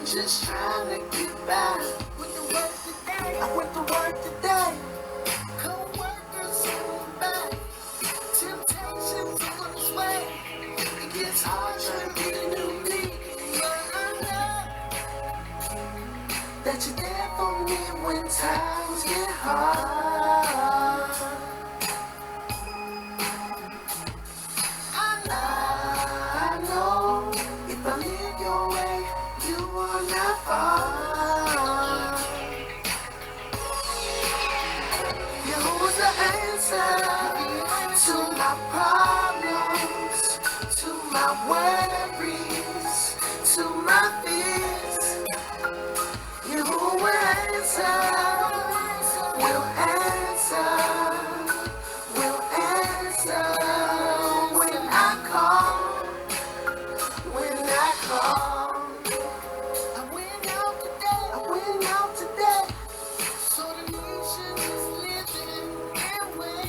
Just trying to get by. Went to work today. I went to work today. Co-workers on my back. Temptations on its way. It gets hard trying to get a new me. But I know that you're there for me when times get hard. I know if I live your way, you are not far. Yahuah's the answer to my problems, to my worries, to my fears. Yahuah will answer when I call, when I call. I went out today, so the nation is living their way.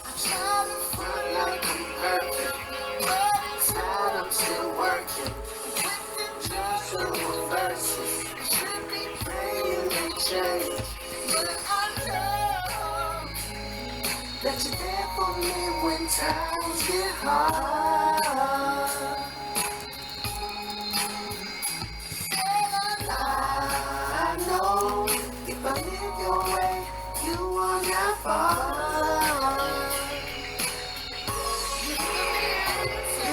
I try to front like I'm perfect, but inside I'm still working. With the Joshua verses, I should be praying they change. But I know that you're there for me when times get hard. I know if I live your way, you are not far.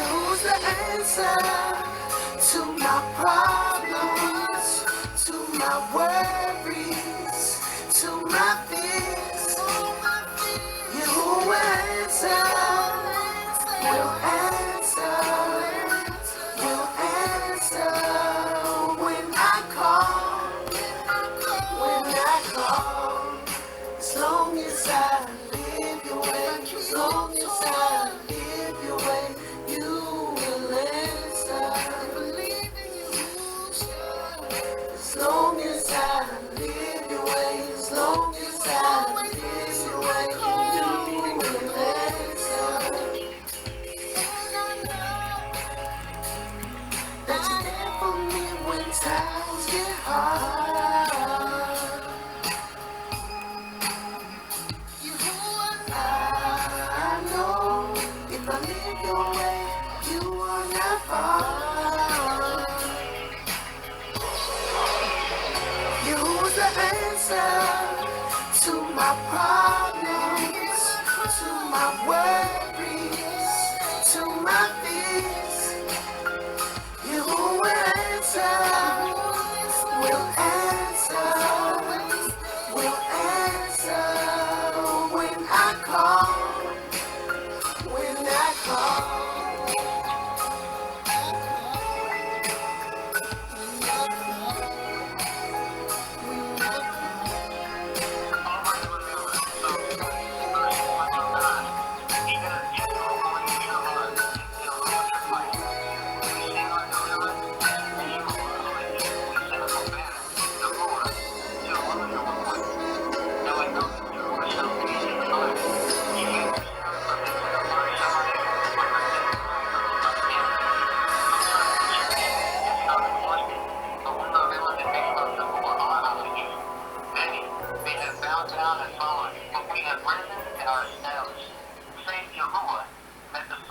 Who's the answer to my problems, to my worries, to my fears? You will answer when I call. As long as I live your way, as long as I live your way, you will answer. I believe in Yahusha. As long as I live your way, as long as I live your way, you will answer. And I know that you're there for me when times get hard. I know if I live your way, you are not far. You're the answer to my problems, to my worries, to my fears. You will answer when I call, when I call.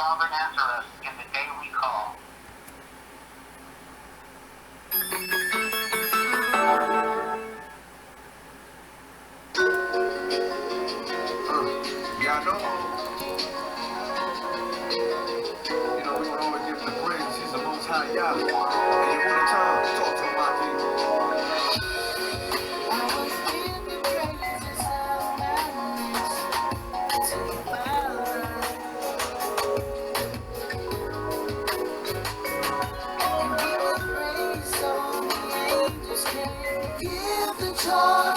Father, answer us in the day we call. Yeah, I know. You know, we don't always give the praise. He's the most high Yah. And you want to talk to my people. Give the joy.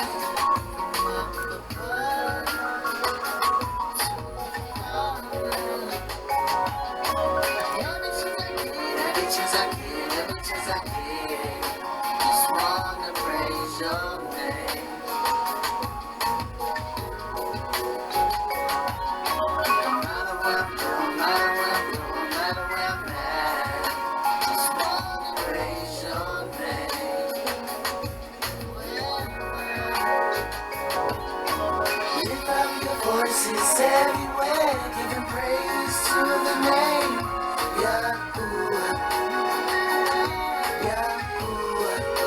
Voices everywhere, giving praise to the name Yahuah, Yahuah.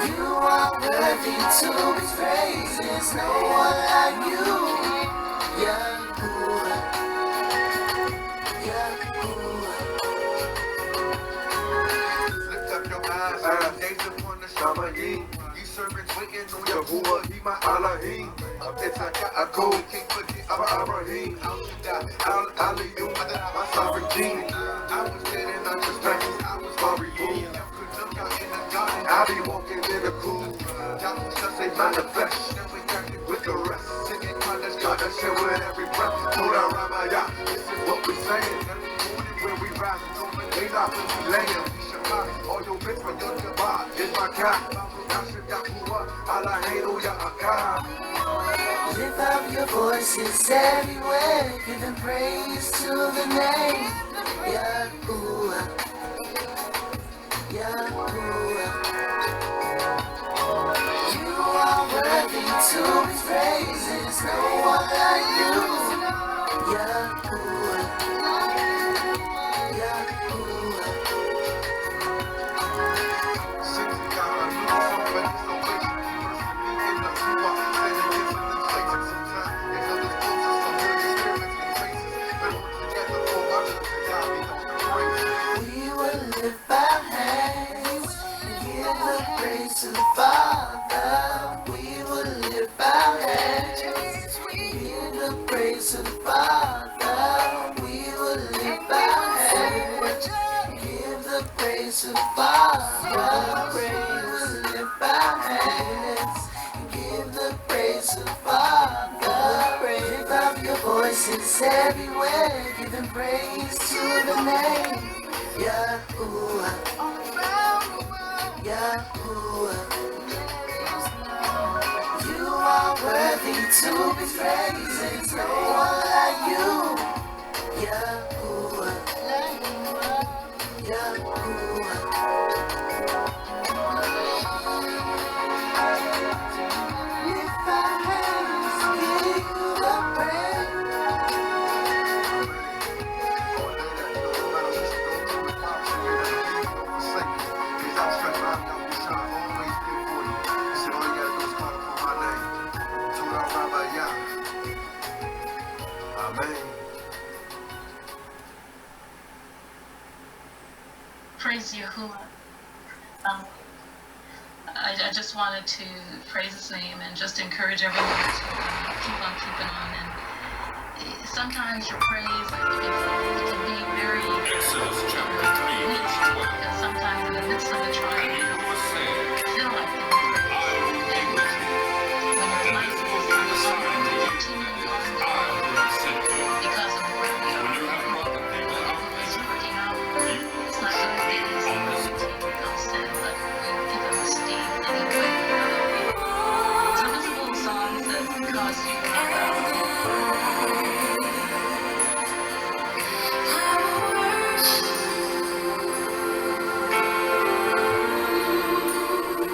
You are worthy to be praised. There's no one like you, Yahuah, Yahuah. Lift up your eyes, gaze upon the Shamayim. Servants waiting on Yahuah, he my Elohim. It's like a code, can't put it up Abraham. Al-Aliyum, my sovereign king. I was dead and I just practiced, I was far removed. Could look out in the garden, I be walking in the cool. Yahusha say manifest, then we got it with the rest. Singing Kadesh, Kadesh, and with every breath. Torah Ramaya, this is what we saying. Every morning when we rise, it's on the day that we laying. We Shabbat, all your bits from your Shabbat, is my cat. Lift up your voices everywhere, giving praise to the name Yahuah, Yahuah. You are worthy to be praised. There's no one like you, Yahuah, Yahuah. To the Father, we will lift our hands. Give the praise to the Father, we will lift our hands. Give the praise to the Father, we will lift our hands. Give the praise to the Father. Lift up your voices everywhere, giving praise to the name Yahuah, Yahuah. You are worthy to be praised. There's no one like you, Yahuah, Yahuah. Lift our hands, give you the praise. Praise Yahuah. I just wanted to praise his name and just encourage everyone to keep on keeping on. And sometimes your praise it can be very Exodus chapter 3, weak, verse 12. because sometimes in the midst of the trial, And you will say, you feel like you can praise. I will be with you. When your life is continuing I who have sent you. because of where we are. When you have brought the people out of It's Egypt, working out. you It's not going to be easy. on this It's constant, but we'll give him esteem anyway. So this is a little song that cause you to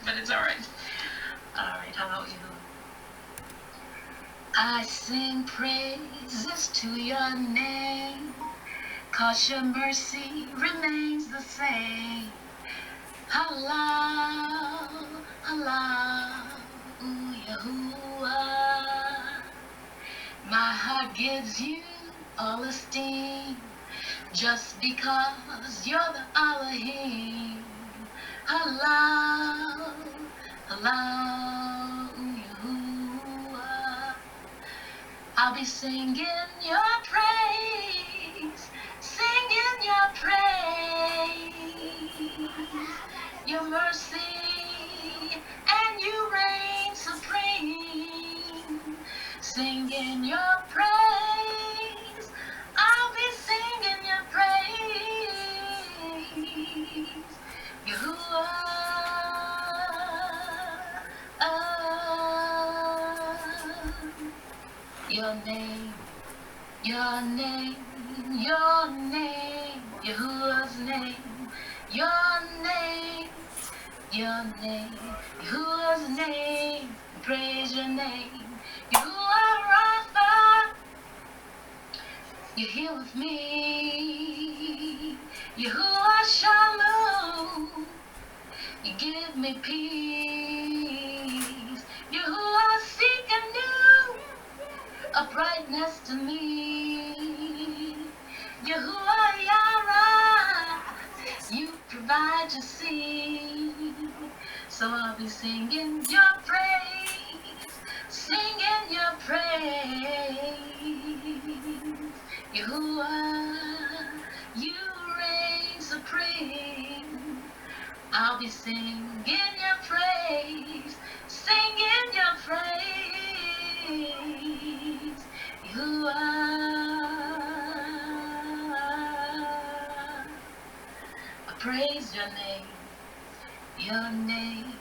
but it's all right. All right, how about you? I sing praises to your name, 'cause your mercy remains the same. Allah, Allah, Yahuah. My heart gives you all esteem, just because you're the Elohim. Allah, Allah, Yahuah. I'll be singing your praise, singing your praise, your mercy, and you reign supreme. Singing your praise, I'll be singing your praise, Yahuah. Your name, your name, your name, Yahuwah's name, your name, your name, Yahuwah's name, praise your name, Yahuwah Rapha, you're here with me, Yahuwah Shalom, you give me peace, Yahuwah seek anew a brightness to me. Yahuwah Yara, you provide to see. So I'll be singing your praise, singing your praise. Yahuwah, you reign supreme. I'll be singing your praise, singing your praise. Yahuwah, I praise your name, your name,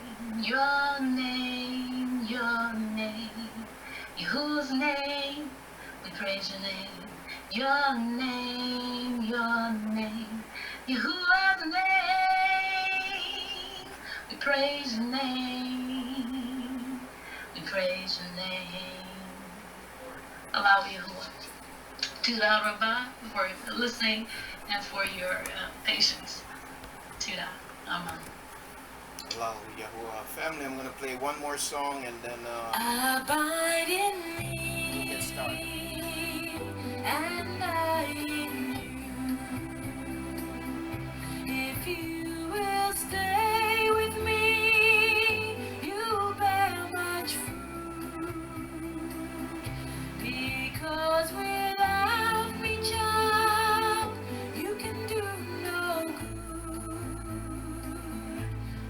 your name, your name. Yahuwah's name, we praise your name, your name, your name. Yahuwah's name, we praise your name, we praise your name. Allow Yahuwah to Rabbah for listening and for your patience. To Amen. Allahu Yahuah. Family, I'm going to play one more song and then Abide in me, we'll get started. and I in you. If you will stay with me, you'll bear much fruit. Because without me, child, you can do no good.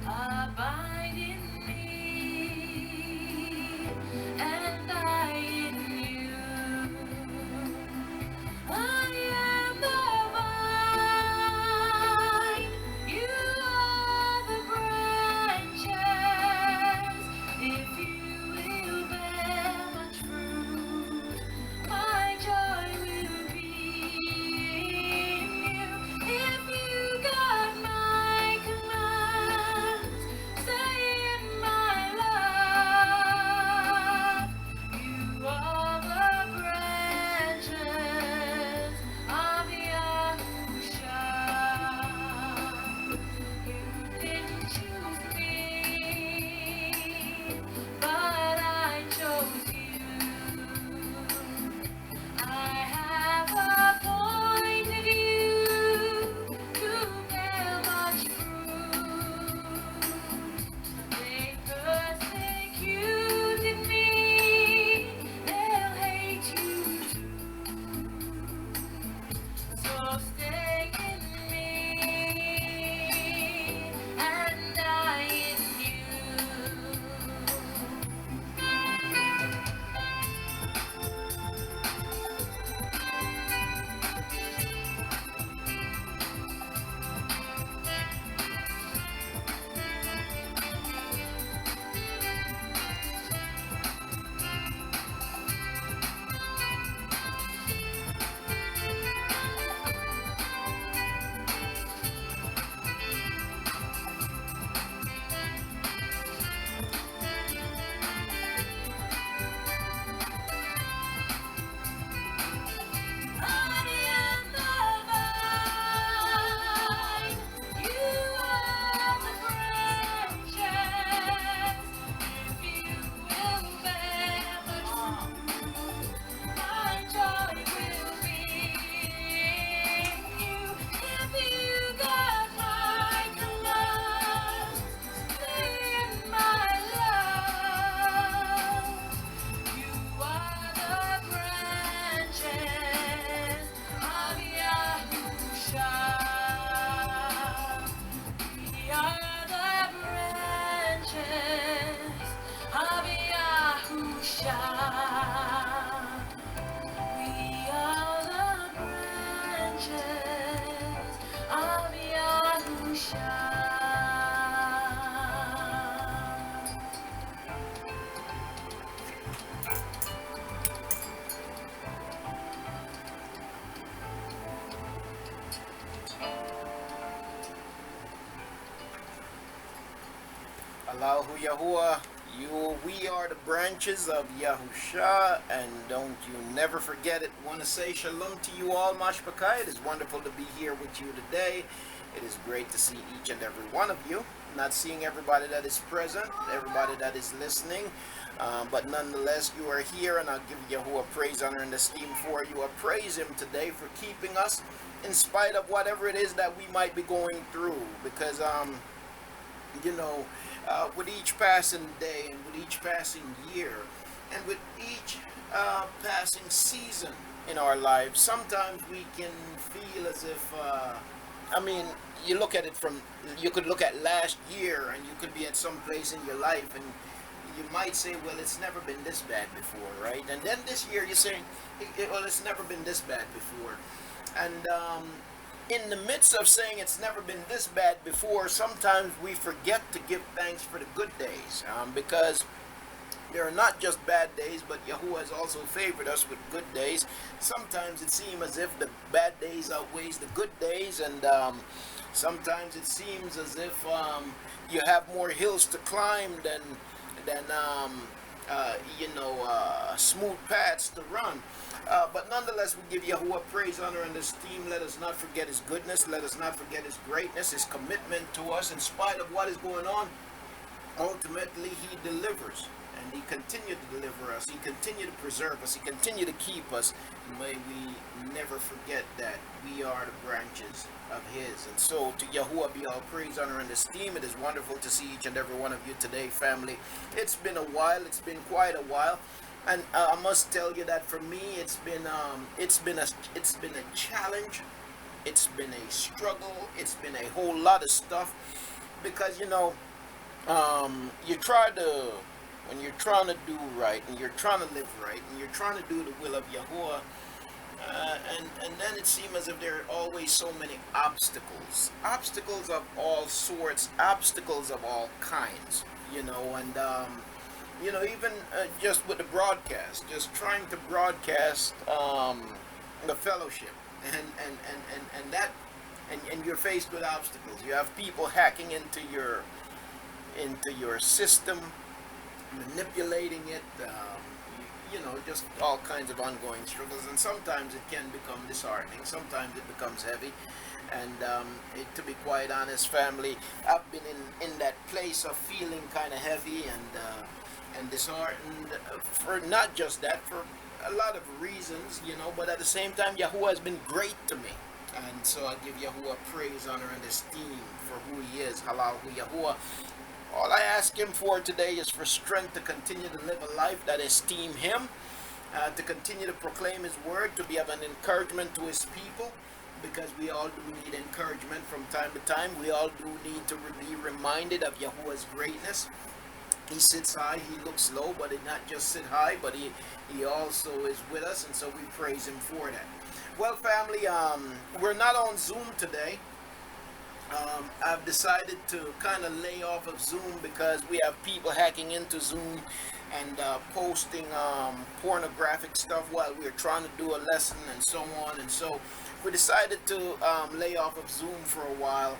Abide in me, and I in you. I Allahu Yahuah, we are the branches of Yahusha, and don't you never forget it. Want to say shalom to you all, Mashpakai. It is wonderful to be here with you today. It is great to see each and every one of you. Not seeing everybody that is present, everybody that is listening, but nonetheless, you are here, and I'll give Yahuah praise, honor, and esteem for you. I praise Him today for keeping us in spite of whatever it is that we might be going through, because with each passing day and with each passing year and with each passing season in our lives, sometimes we can feel as if, you could look at last year and you could be at some place in your life and you might say, well, it's never been this bad before, right? And then this year you're saying, well, it's never been this bad before. And in the midst of saying it's never been this bad before, sometimes we forget to give thanks for the good days, because there are not just bad days, but Yahuah has also favored us with good days. Sometimes it seems as if the bad days outweighs the good days, and sometimes it seems as if you have more hills to climb than smooth paths to run. But nonetheless, we give Yahuah praise, honor, and esteem. Let us not forget His goodness. Let us not forget His greatness, His commitment to us. In spite of what is going on, ultimately He delivers. And He continued to deliver us. He continued to preserve us. He continued to keep us. And may we never forget that we are the branches of His. And so to Yahuah be all praise, honor, and esteem. It is wonderful to see each and every one of you today, family. It's been a while. It's been quite a while. And I must tell you that for me, it's been a challenge. It's been a struggle. It's been a whole lot of stuff, because when you're trying to do right and you're trying to live right and you're trying to do the will of Yahuah, and then it seems as if there are always so many obstacles of all sorts, obstacles of all kinds, even just with the broadcast, just trying to broadcast the fellowship, and you're faced with obstacles. You have people hacking into your system, manipulating it, just all kinds of ongoing struggles, and sometimes it can become disheartening, sometimes it becomes heavy, and to be quite honest, family, I've been in that place of feeling kind of heavy and disheartened, for not just that, for a lot of reasons, but at the same time, Yahuah has been great to me, and so I give Yahuah praise, honor, and esteem for who He is. Halahu Yahuah. All I ask Him for today is for strength to continue to live a life that esteem Him, to continue to proclaim His word, to be of an encouragement to His people, because we all do need encouragement from time to time. We all do need to be reminded of Yahuah's greatness. He sits high, He looks low, but He not just sit high, but He also is with us, and so we praise Him for that. Well, family, we're not on Zoom today. I've decided to kind of lay off of Zoom because we have people hacking into Zoom and posting pornographic stuff while we're trying to do a lesson and so on. And so we decided to lay off of Zoom for a while.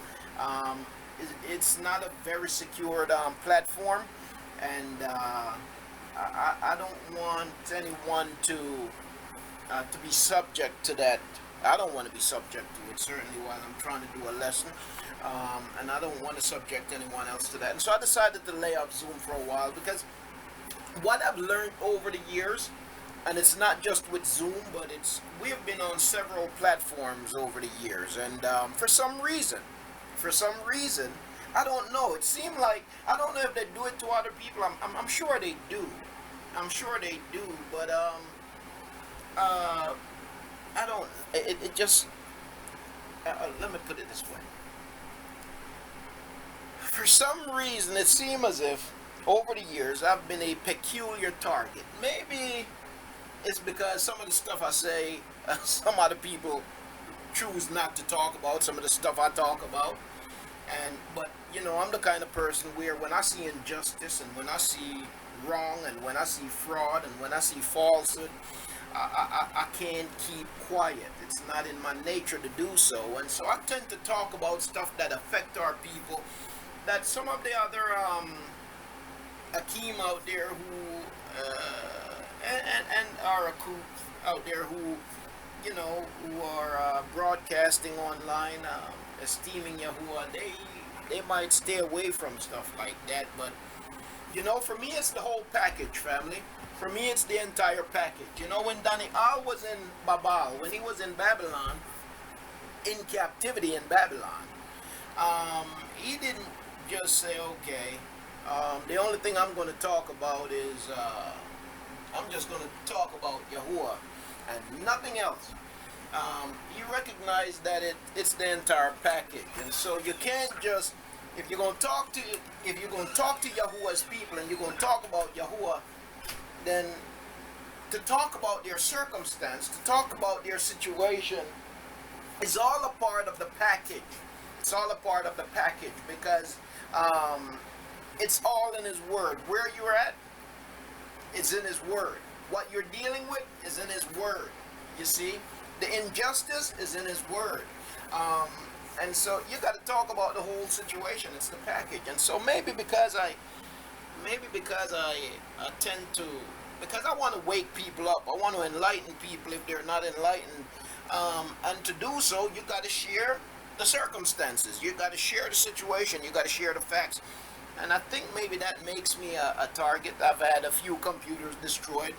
It's not a very secured platform, and I don't want anyone to be subject to that. I don't want to be subject to it, certainly while I'm trying to do a lesson, and I don't want to subject anyone else to that. And so I decided to lay off Zoom for a while, because what I've learned over the years, and it's not just with Zoom, but we've been on several platforms over the years, and for some reason, I don't know. It seemed like, I don't know if they do it to other people. I'm sure they do. I'm sure they do, but I don't. It just. Let me put it this way. For some reason, it seems as if over the years I've been a peculiar target. Maybe it's because some of the stuff I say, some other people choose not to talk about. Some of the stuff I talk about, but I'm the kind of person where when I see injustice and when I see wrong and when I see fraud and when I see falsehood, I can't keep quiet. It's not in my nature to do so, and so I tend to talk about stuff that affect our people, that some of the other Akeem out there who, and our Akut out there who, who are broadcasting online, esteeming Yahuah, they might stay away from stuff like that. But for me, it's the whole package, family. For me, it's the entire package. When Daniel was in Babel, when he was in Babylon, in captivity in Babylon, he didn't just say, okay, the only thing I'm going to talk about is, I'm just going to talk about Yahuah and nothing else. You recognize that it's the entire package, and so you can't just, if you're going to talk to Yahuah's people and you're going to talk about Yahuah, then to talk about their circumstance, to talk about their situation, is all a part of the package. It's all a part of the package because it's all in His Word. Where you're at, it's in His Word. What you're dealing with is in His Word. You see, the injustice is in His Word. And so you got to talk about the whole situation. It's the package. And so maybe because I tend to, because I want to wake people up, I want to enlighten people if they're not enlightened. And to do so, you got to share the circumstances. You got to share the situation. You got to share the facts. And I think maybe that makes me a target. I've had a few computers destroyed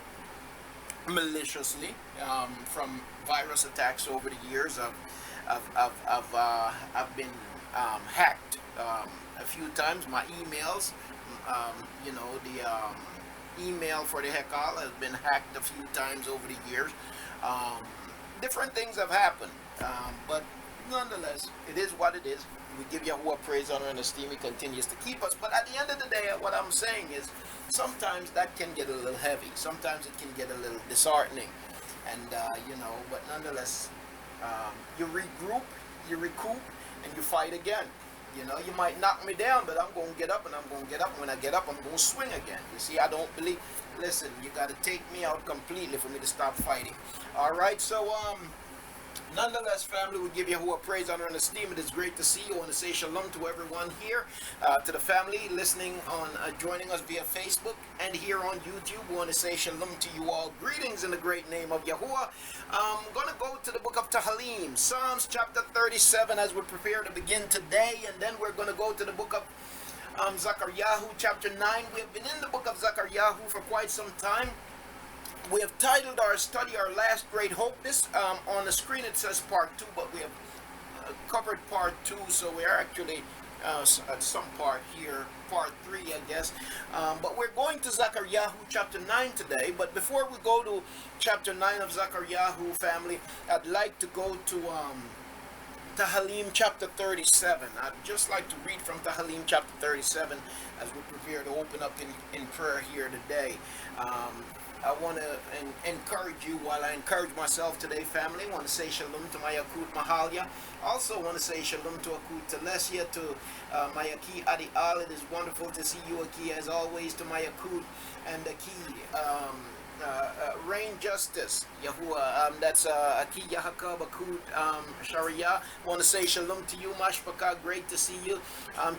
maliciously from virus attacks over the years. I've been hacked a few times. My emails, the email for the Haykal has been hacked a few times over the years. Different things have happened, but nonetheless, it is what it is. We give Yahuah praise, honor, and esteem. He continues to keep us. But at the end of the day, what I'm saying is, sometimes that can get a little heavy. Sometimes it can get a little disheartening. And, but nonetheless, you regroup, you recoup, and you fight again. You might knock me down, but I'm going to get up, and I'm going to get up. And when I get up, I'm going to swing again. You see, I don't believe. Listen, you got to take me out completely for me to stop fighting. All right, so, nonetheless, family, we give Yahuah praise, honor, and esteem. It is great to see you. I want to say shalom to everyone here, to the family listening on, joining us via Facebook and here on YouTube. We want to say shalom to you all. Greetings in the great name of Yahuah. I'm going to go to the book of Tehillim, Psalms chapter 37, as we prepare to begin today, and then we're going to go to the book of Zechariah chapter 9. We have been in the book of Zechariah for quite some time. We have titled our study, Our Last Great Hope. This, on the screen it says part 2, but we have covered part 2, so we are actually at some part here, part 3, I guess. But we're going to Zechariah chapter 9 today. But before we go to chapter 9 of Zechariah, family, I'd like to go to Tehillim chapter 37. I'd just like to read from Tehillim chapter 37 as we prepare to open up in prayer here today. I want to encourage you while I encourage myself today, family. I want to say shalom to my Akut Mahalia. Also want to say shalom to Akut Telesia, to my Aki Adi Al. It is wonderful to see you, Aki, as always, to my Akut and Aki Rain Justice, Yahuah. That's Aki Yahakab Akut Sharia. I want to say shalom to you, Mashpaka. Great to see you.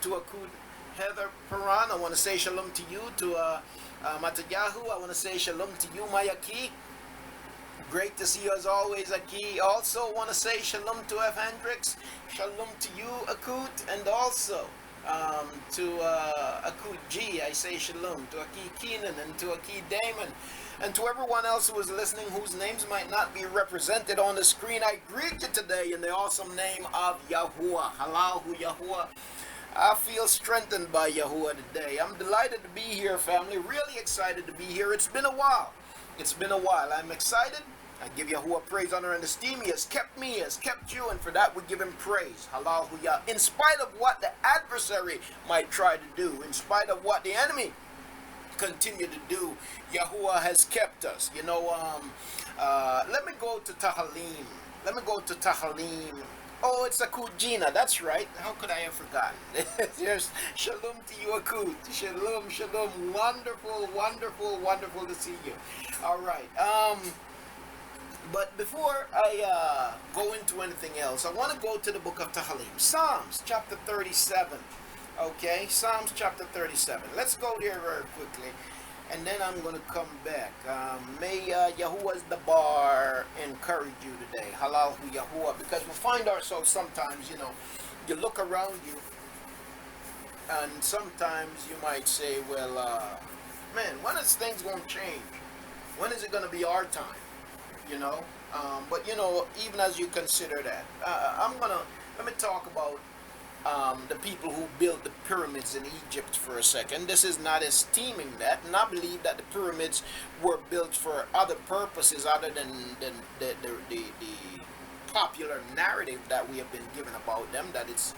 To Akut Heather Paran, I want to say shalom to you. To Matayahu, I want to say shalom to you, my Aki. Great to see you as always, Aki. Also want to say shalom to F. Hendricks. Shalom to you, Akut. And also to Akut G, I say shalom. To Aki Keenan and to Aki Damon. And to everyone else who is listening whose names might not be represented on the screen, I greet you today in the awesome name of Yahuah. Halahu Yahuah. I feel strengthened by Yahuah today. I'm delighted to be here, family. Really excited to be here. It's been a while. It's been a while. I'm excited. I give Yahuah praise, honor, and esteem. He has kept me, he has kept you, and for that we give him praise. Hallelujah. In spite of what the adversary might try to do, in spite of what the enemy continue to do, Yahuah has kept us. Let me go to Tehillim. Let me go to Tehillim. Oh, it's Akut Gina. That's right. How could I have forgotten? Yes, shalom to you, Akut. Shalom, shalom. Wonderful, wonderful, wonderful to see you. All right. But before I go into anything else, I want to go to the book of Tehillim. Psalms chapter 37. Okay, Psalms chapter 37. Let's go there very quickly, and then I'm going to come back. May Yahuah's the bar encourage you today. Halal Yahuah, because we find ourselves sometimes, you look around you, and sometimes you might say, well, man, when is things going to change? When is it going to be our time? But even as you consider that, let me talk about the people who built the pyramids in Egypt for a second. This is not esteeming that, and I believe that the pyramids were built for other purposes other than the popular narrative that we have been given about them, that it's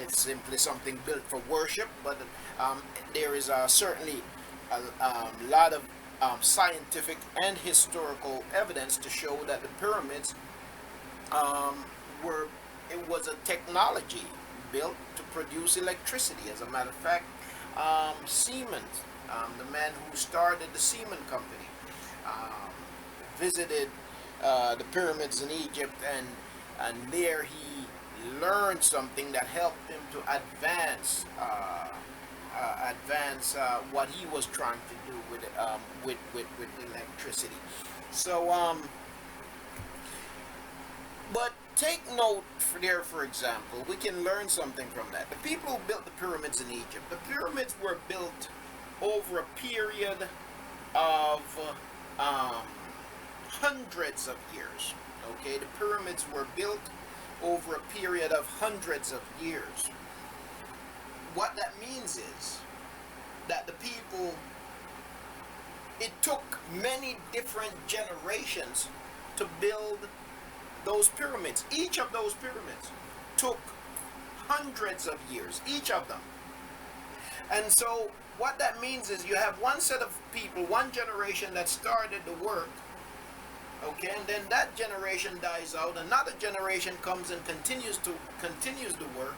simply something built for worship. But there is certainly a lot of scientific and historical evidence to show that the pyramids it was a technology built to produce electricity. As a matter of fact, Siemens, the man who started the Siemens company, visited the pyramids in Egypt, and there he learned something that helped him to advance what he was trying to do with electricity. So but take note for example, we can learn something from that. The people who built the pyramids in Egypt, the pyramids were built over a period of hundreds of years. Okay, the pyramids were built over a period of hundreds of years. What that means is that the people, it took many different generations to build those pyramids. Each of those pyramids took hundreds of years, each of them. And so what that means is you have one set of people, one generation that started the work, okay, and then that generation dies out, another generation comes and continues the work,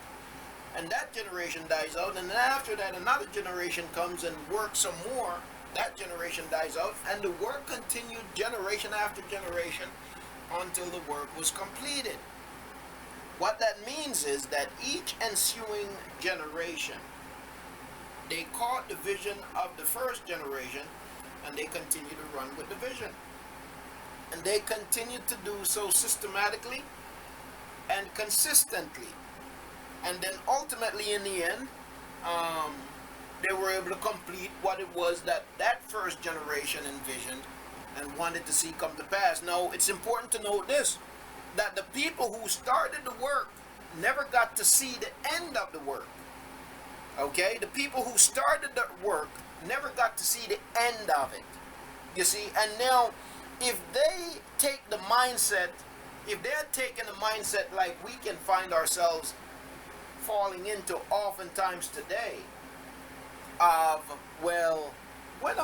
and that generation dies out, and then after that another generation comes and works some more, that generation dies out, and the work continued generation after generation until the work was completed. What that means is that each ensuing generation, they caught the vision of the first generation, and they continue to run with the vision. And they continued to do so systematically and consistently. And then ultimately in the end, they were able to complete what it was that first generation envisioned and wanted to see come to pass. Now, it's important to note this, that the people who started the work never got to see the end of the work. Okay? The people who started the work never got to see the end of it. You see? And now, if they take the mindset, if they're taking the mindset like we can find ourselves falling into oftentimes today, of, well, when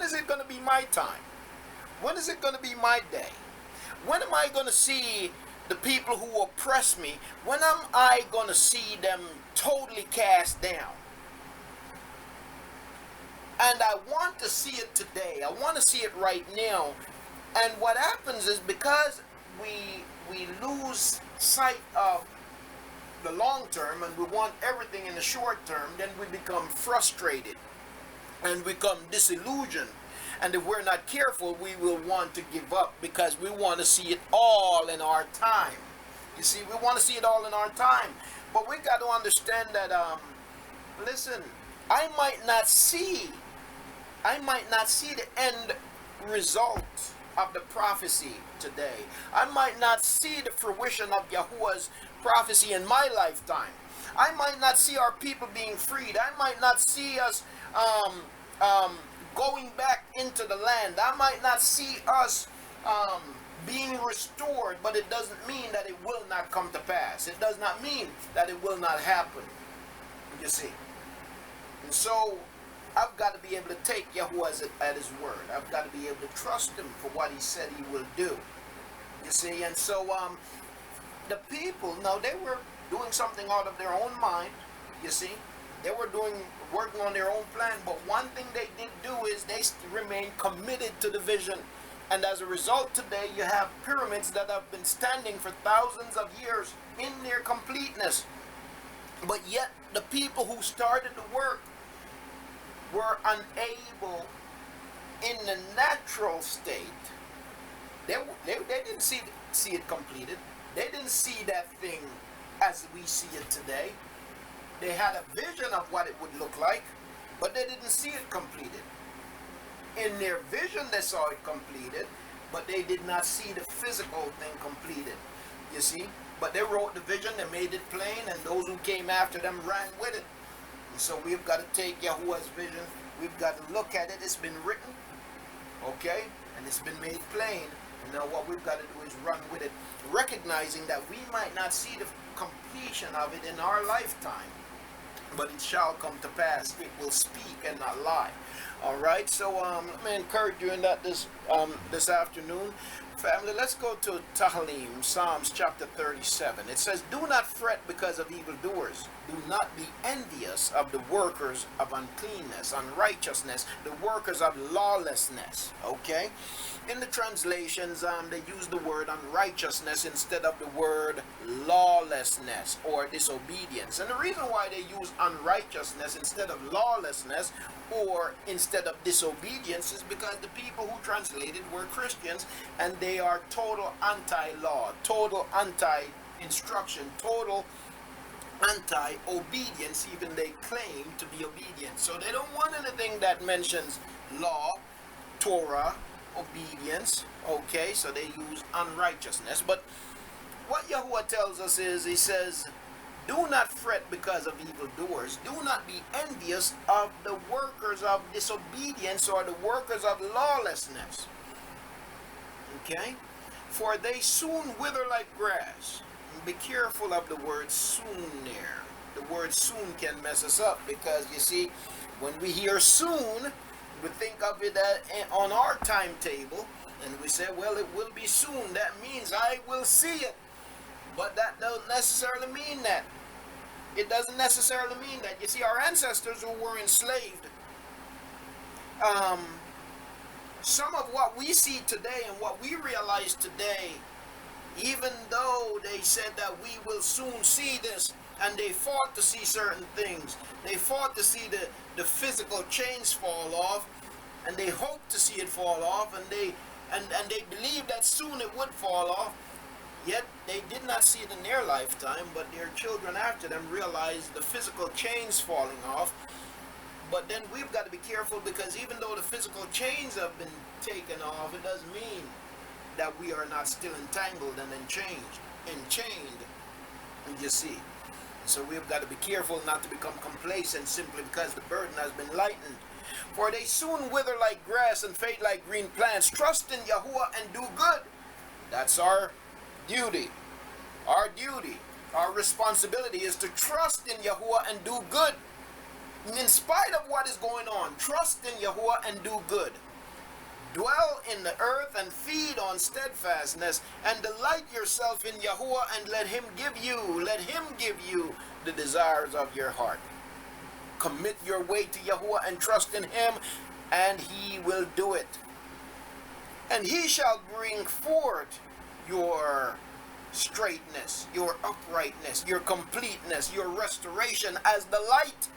is it going to be my time? When is it going to be my day? When am I going to see the people who oppress me? When am I going to see them totally cast down? And I want to see it today. I want to see it right now. And what happens is, because we lose sight of the long term and we want everything in the short term, then we become frustrated and become disillusioned. And if we're not careful, we will want to give up because we want to see it all in our time. You see, we want to see it all in our time. But we got to understand that, listen, I might not see the end result of the prophecy today. I might not see the fruition of Yahuah's prophecy in my lifetime. I might not see our people being freed. I might not see us going back into the land. I might not see us being restored, but it doesn't mean that it will not come to pass. It does not mean that it will not happen. You see. And so I've got to be able to take Yahuah at his word. I've got to be able to trust him for what he said he will do. You see, and so the people, now they were doing something out of their own mind, you see. They were working on their own plan, but one thing they did do is they remained committed to the vision. And as a result, today you have pyramids that have been standing for thousands of years in their completeness. But yet the people who started the work were unable in the natural state. They didn't see it completed. They didn't see that thing as we see it today. They had a vision of what it would look like, but they didn't see it completed. In their vision, they saw it completed, but they did not see the physical thing completed. You see? But they wrote the vision, they made it plain, and those who came after them ran with it. And so we've got to take Yahuwah's vision, we've got to look at it. It's been written, okay? And it's been made plain. And now what we've got to do is run with it, recognizing that we might not see the completion of it in our lifetime, but it shall come to pass. It will speak and not lie. All right, so let me encourage you in that this afternoon. Family, let's go to Tahlim, Psalms chapter 37. It says, do not fret because of evildoers. Do not be envious of the workers of uncleanness, unrighteousness, the workers of lawlessness. Okay? In the translations, they use the word unrighteousness instead of the word lawlessness or disobedience. And the reason why they use unrighteousness instead of lawlessness or instead of disobedience is because the people who translated were Christians, and they are total anti-law, total anti-instruction, total anti-obedience. Even they claim to be obedient. So they don't want anything that mentions law, Torah, obedience. Okay, so they use unrighteousness. But what Yahuwah tells us is, he says, do not fret because of evildoers. Do not be envious of the workers of disobedience or the workers of lawlessness. Okay? For they soon wither like grass. Be careful of the word soon there. The word soon can mess us up, because you see, when we hear soon, we think of it on our timetable, and we say, well, it will be soon. That means I will see it. But that doesn't necessarily mean that. It doesn't necessarily mean that. You see, our ancestors who were enslaved, some of what we see today and what we realize today, even though they said that we will soon see this, and they fought to see certain things, they fought to see the physical chains fall off, and they hoped to see it fall off, and they believed that soon it would fall off. Yet they did not see it in their lifetime, but their children after them realized the physical chains falling off. But then we've got to be careful, because even though the physical chains have been taken off, it doesn't mean that we are not still entangled and enchained. And you see. So we've got to be careful not to become complacent simply because the burden has been lightened. For they soon wither like grass and fade like green plants. Trust in Yahuwah and do good. That's our duty. Our duty, our responsibility is to trust in Yahuwah and do good. In spite of what is going on, trust in Yahuwah and do good. Dwell in the earth and feed on steadfastness, and delight yourself in Yahuwah, and let him give you the desires of your heart. Commit your way to Yahuwah and trust in him, and he will do it. And he shall bring forth your straightness, your uprightness, your completeness, your restoration as the light,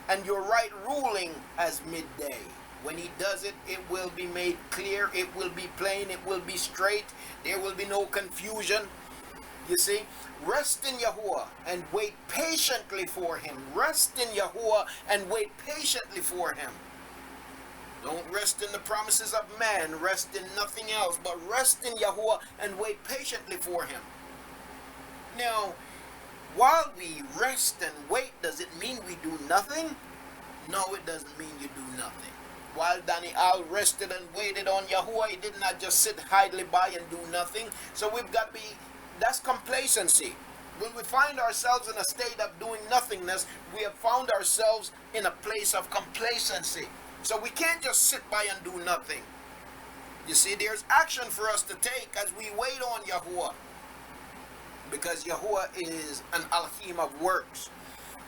and your right ruling as midday. When he does it, it will be made clear, it will be plain, it will be straight, there will be no confusion. You see, rest in Yahuwah and wait patiently for him. Rest in Yahuwah and wait patiently for him. Don't rest in the promises of man, rest in nothing else, but rest in Yahuwah and wait patiently for him. Now, while we rest and wait, does it mean we do nothing? No, it doesn't mean you do nothing. While Daniel rested and waited on Yahuwah, he did not just sit idly by and do nothing. So we've got to be, that's complacency. When we find ourselves in a state of doing nothingness, we have found ourselves in a place of complacency. So we can't just sit by and do nothing. You see, there's action for us to take as we wait on Yahuwah. Because Yahuwah is an Elohim of works.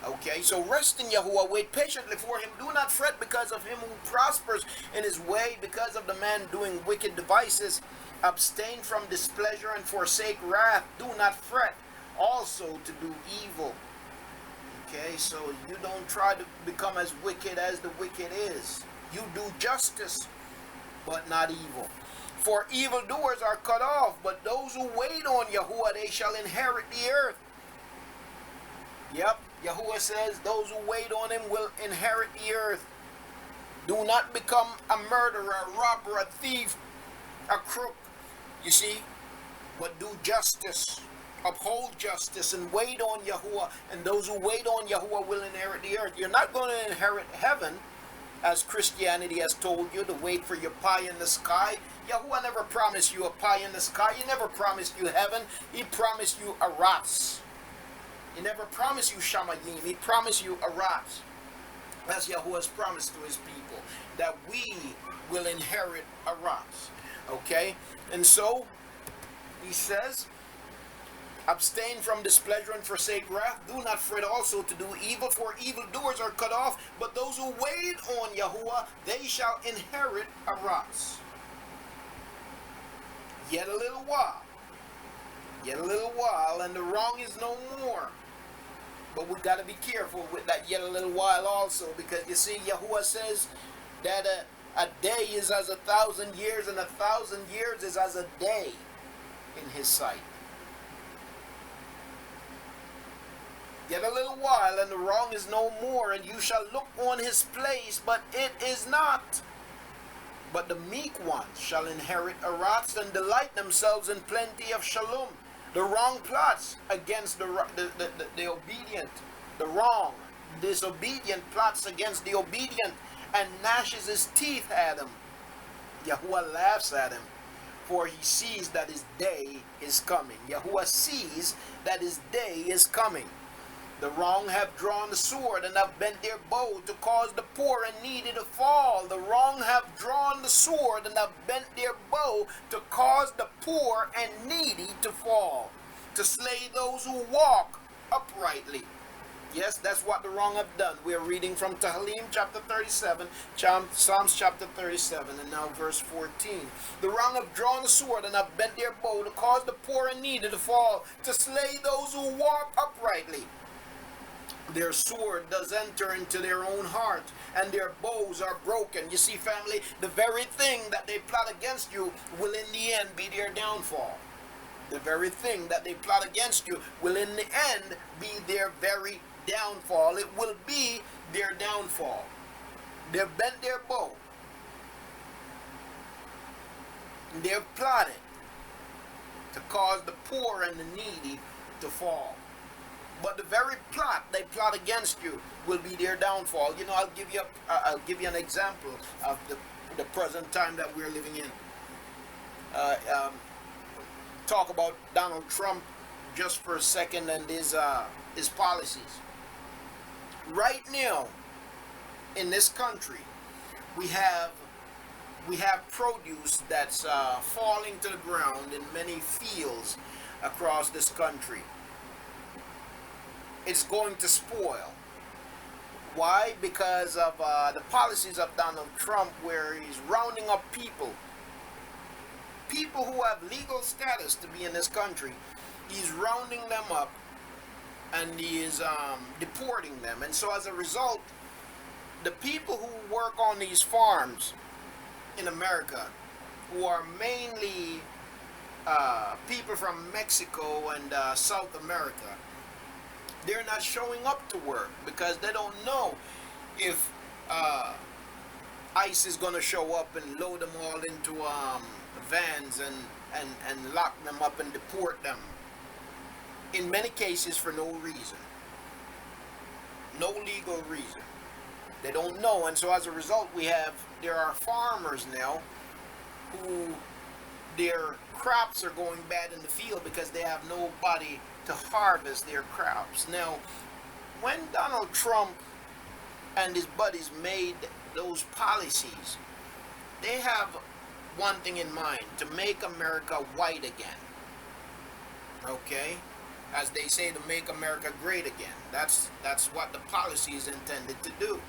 Okay, so rest in Yahuwah, wait patiently for him. Do not fret because of him who prospers in his way, because of the man doing wicked devices. Abstain from displeasure and forsake wrath. Do not fret also to do evil. Okay, so you don't try to become as wicked as the wicked is. You do justice, but not evil. For evildoers are cut off, but those who wait on Yahuah, they shall inherit the earth. Yep, Yahuah says those who wait on him will inherit the earth. Do not become a murderer, a robber, a thief, a crook, you see, but do justice. Uphold justice and wait on Yahuah, and those who wait on Yahuah will inherit the earth. You're not going to inherit heaven, as Christianity has told you, to wait for your pie in the sky. Yahuah never promised you a pie in the sky. He never promised you heaven. He promised you a ras. He never promised you shamayim. He promised you a ras. That's Yahuah's promise to his people, that we will inherit a ras. Okay? And so, he says, abstain from displeasure and forsake wrath. Do not fret also to do evil, for evildoers are cut off. But those who wait on Yahuah, they shall inherit a ras. Yet a little while. Yet a little while, and the wrong is no more. But we got to be careful with that yet a little while also, because you see, Yahuah says that a day is as 1,000 years, and 1,000 years is as a day in his sight. Yet a little while, and the wrong is no more, and you shall look on his place, but it is not. But the meek ones shall inherit a ras, and delight themselves in plenty of shalom. The wrong plots against the obedient. The wrong, disobedient plots against the obedient, and gnashes his teeth at him. Yahuah laughs at him, for he sees that his day is coming. Yahuah sees that his day is coming. The wrong have drawn the sword and have bent their bow to cause the poor and needy to fall. The wrong have drawn the sword and have bent their bow to cause the poor and needy to fall, to slay those who walk uprightly. Yes, that's what the wrong have done. We're reading from Tehillim chapter 37, Psalms chapter 37, and now verse 14. The wrong have drawn the sword and have bent their bow to cause the poor and needy to fall, to slay those who walk uprightly. Their sword does enter into their own heart, and their bows are broken. You see, family, the very thing that they plot against you will in the end be their downfall. The very thing that they plot against you will in the end be their very downfall. It will be their downfall. They've bent their bow. They've plotted to cause the poor and the needy to fall. But the very plot they plot against you will be their downfall. You know, I'll give you an example of the present time that we're living in. Talk about Donald Trump just for a second and his policies. Right now, in this country, we have produce that's falling to the ground in many fields across this country. It's going to spoil. Why? Because of the policies of Donald Trump, where he's rounding up people who have legal status to be in this country. He's rounding them up, and he is deporting them. And so as a result, the people who work on these farms in America, who are mainly people from Mexico and South America, they're not showing up to work because they don't know if ICE is going to show up and load them all into vans and lock them up and deport them. In many cases for no reason. No legal reason. They don't know, and so as a result there are farmers now who their crops are going bad in the field because they have nobody to harvest their crops. Now, when Donald Trump and his buddies made those policies, they have one thing in mind: to make America white again. Okay? As they say, to make America great again. That's what the policy is intended to do.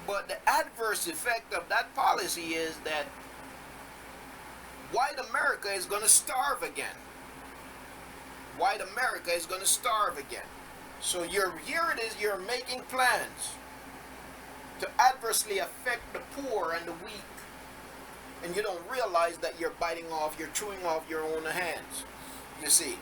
But the adverse effect of that policy is that white America is going to starve again. White America is going to starve again. So here it is, you're making plans to adversely affect the poor and the weak. And you don't realize that you're chewing off your own hands. You see.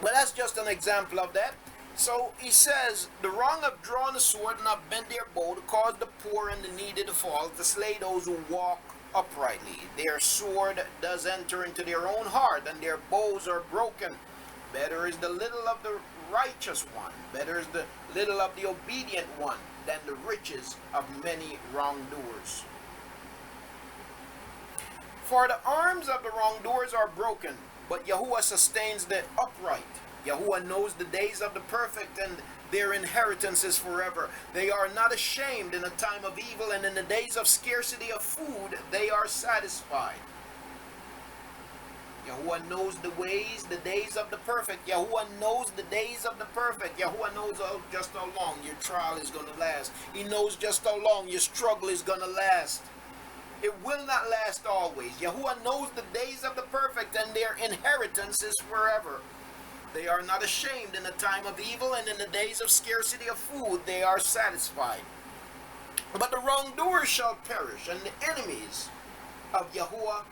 But that's just an example of that. So he says, the wrong have drawn a sword and have bent their bow to cause the poor and the needy to fall, to slay those who walk uprightly. Their sword does enter into their own heart, and their bows are broken. Better is the little of the righteous one, better is the little of the obedient one, than the riches of many wrongdoers. For the arms of the wrongdoers are broken, but Yahuah sustains the upright. Yahuah knows the days of the perfect, and their inheritance is forever. They are not ashamed in a time of evil, and in the days of scarcity of food they are satisfied. Yahuah knows the days of the perfect. Yahuah knows the days of the perfect. Yahuah knows just how long your trial is going to last. He knows just how long your struggle is going to last. It will not last always. Yahuah knows the days of the perfect, and their inheritance is forever. They are not ashamed in the time of evil, and in the days of scarcity of food they are satisfied. But the wrongdoers shall perish, and the enemies of Yahuah,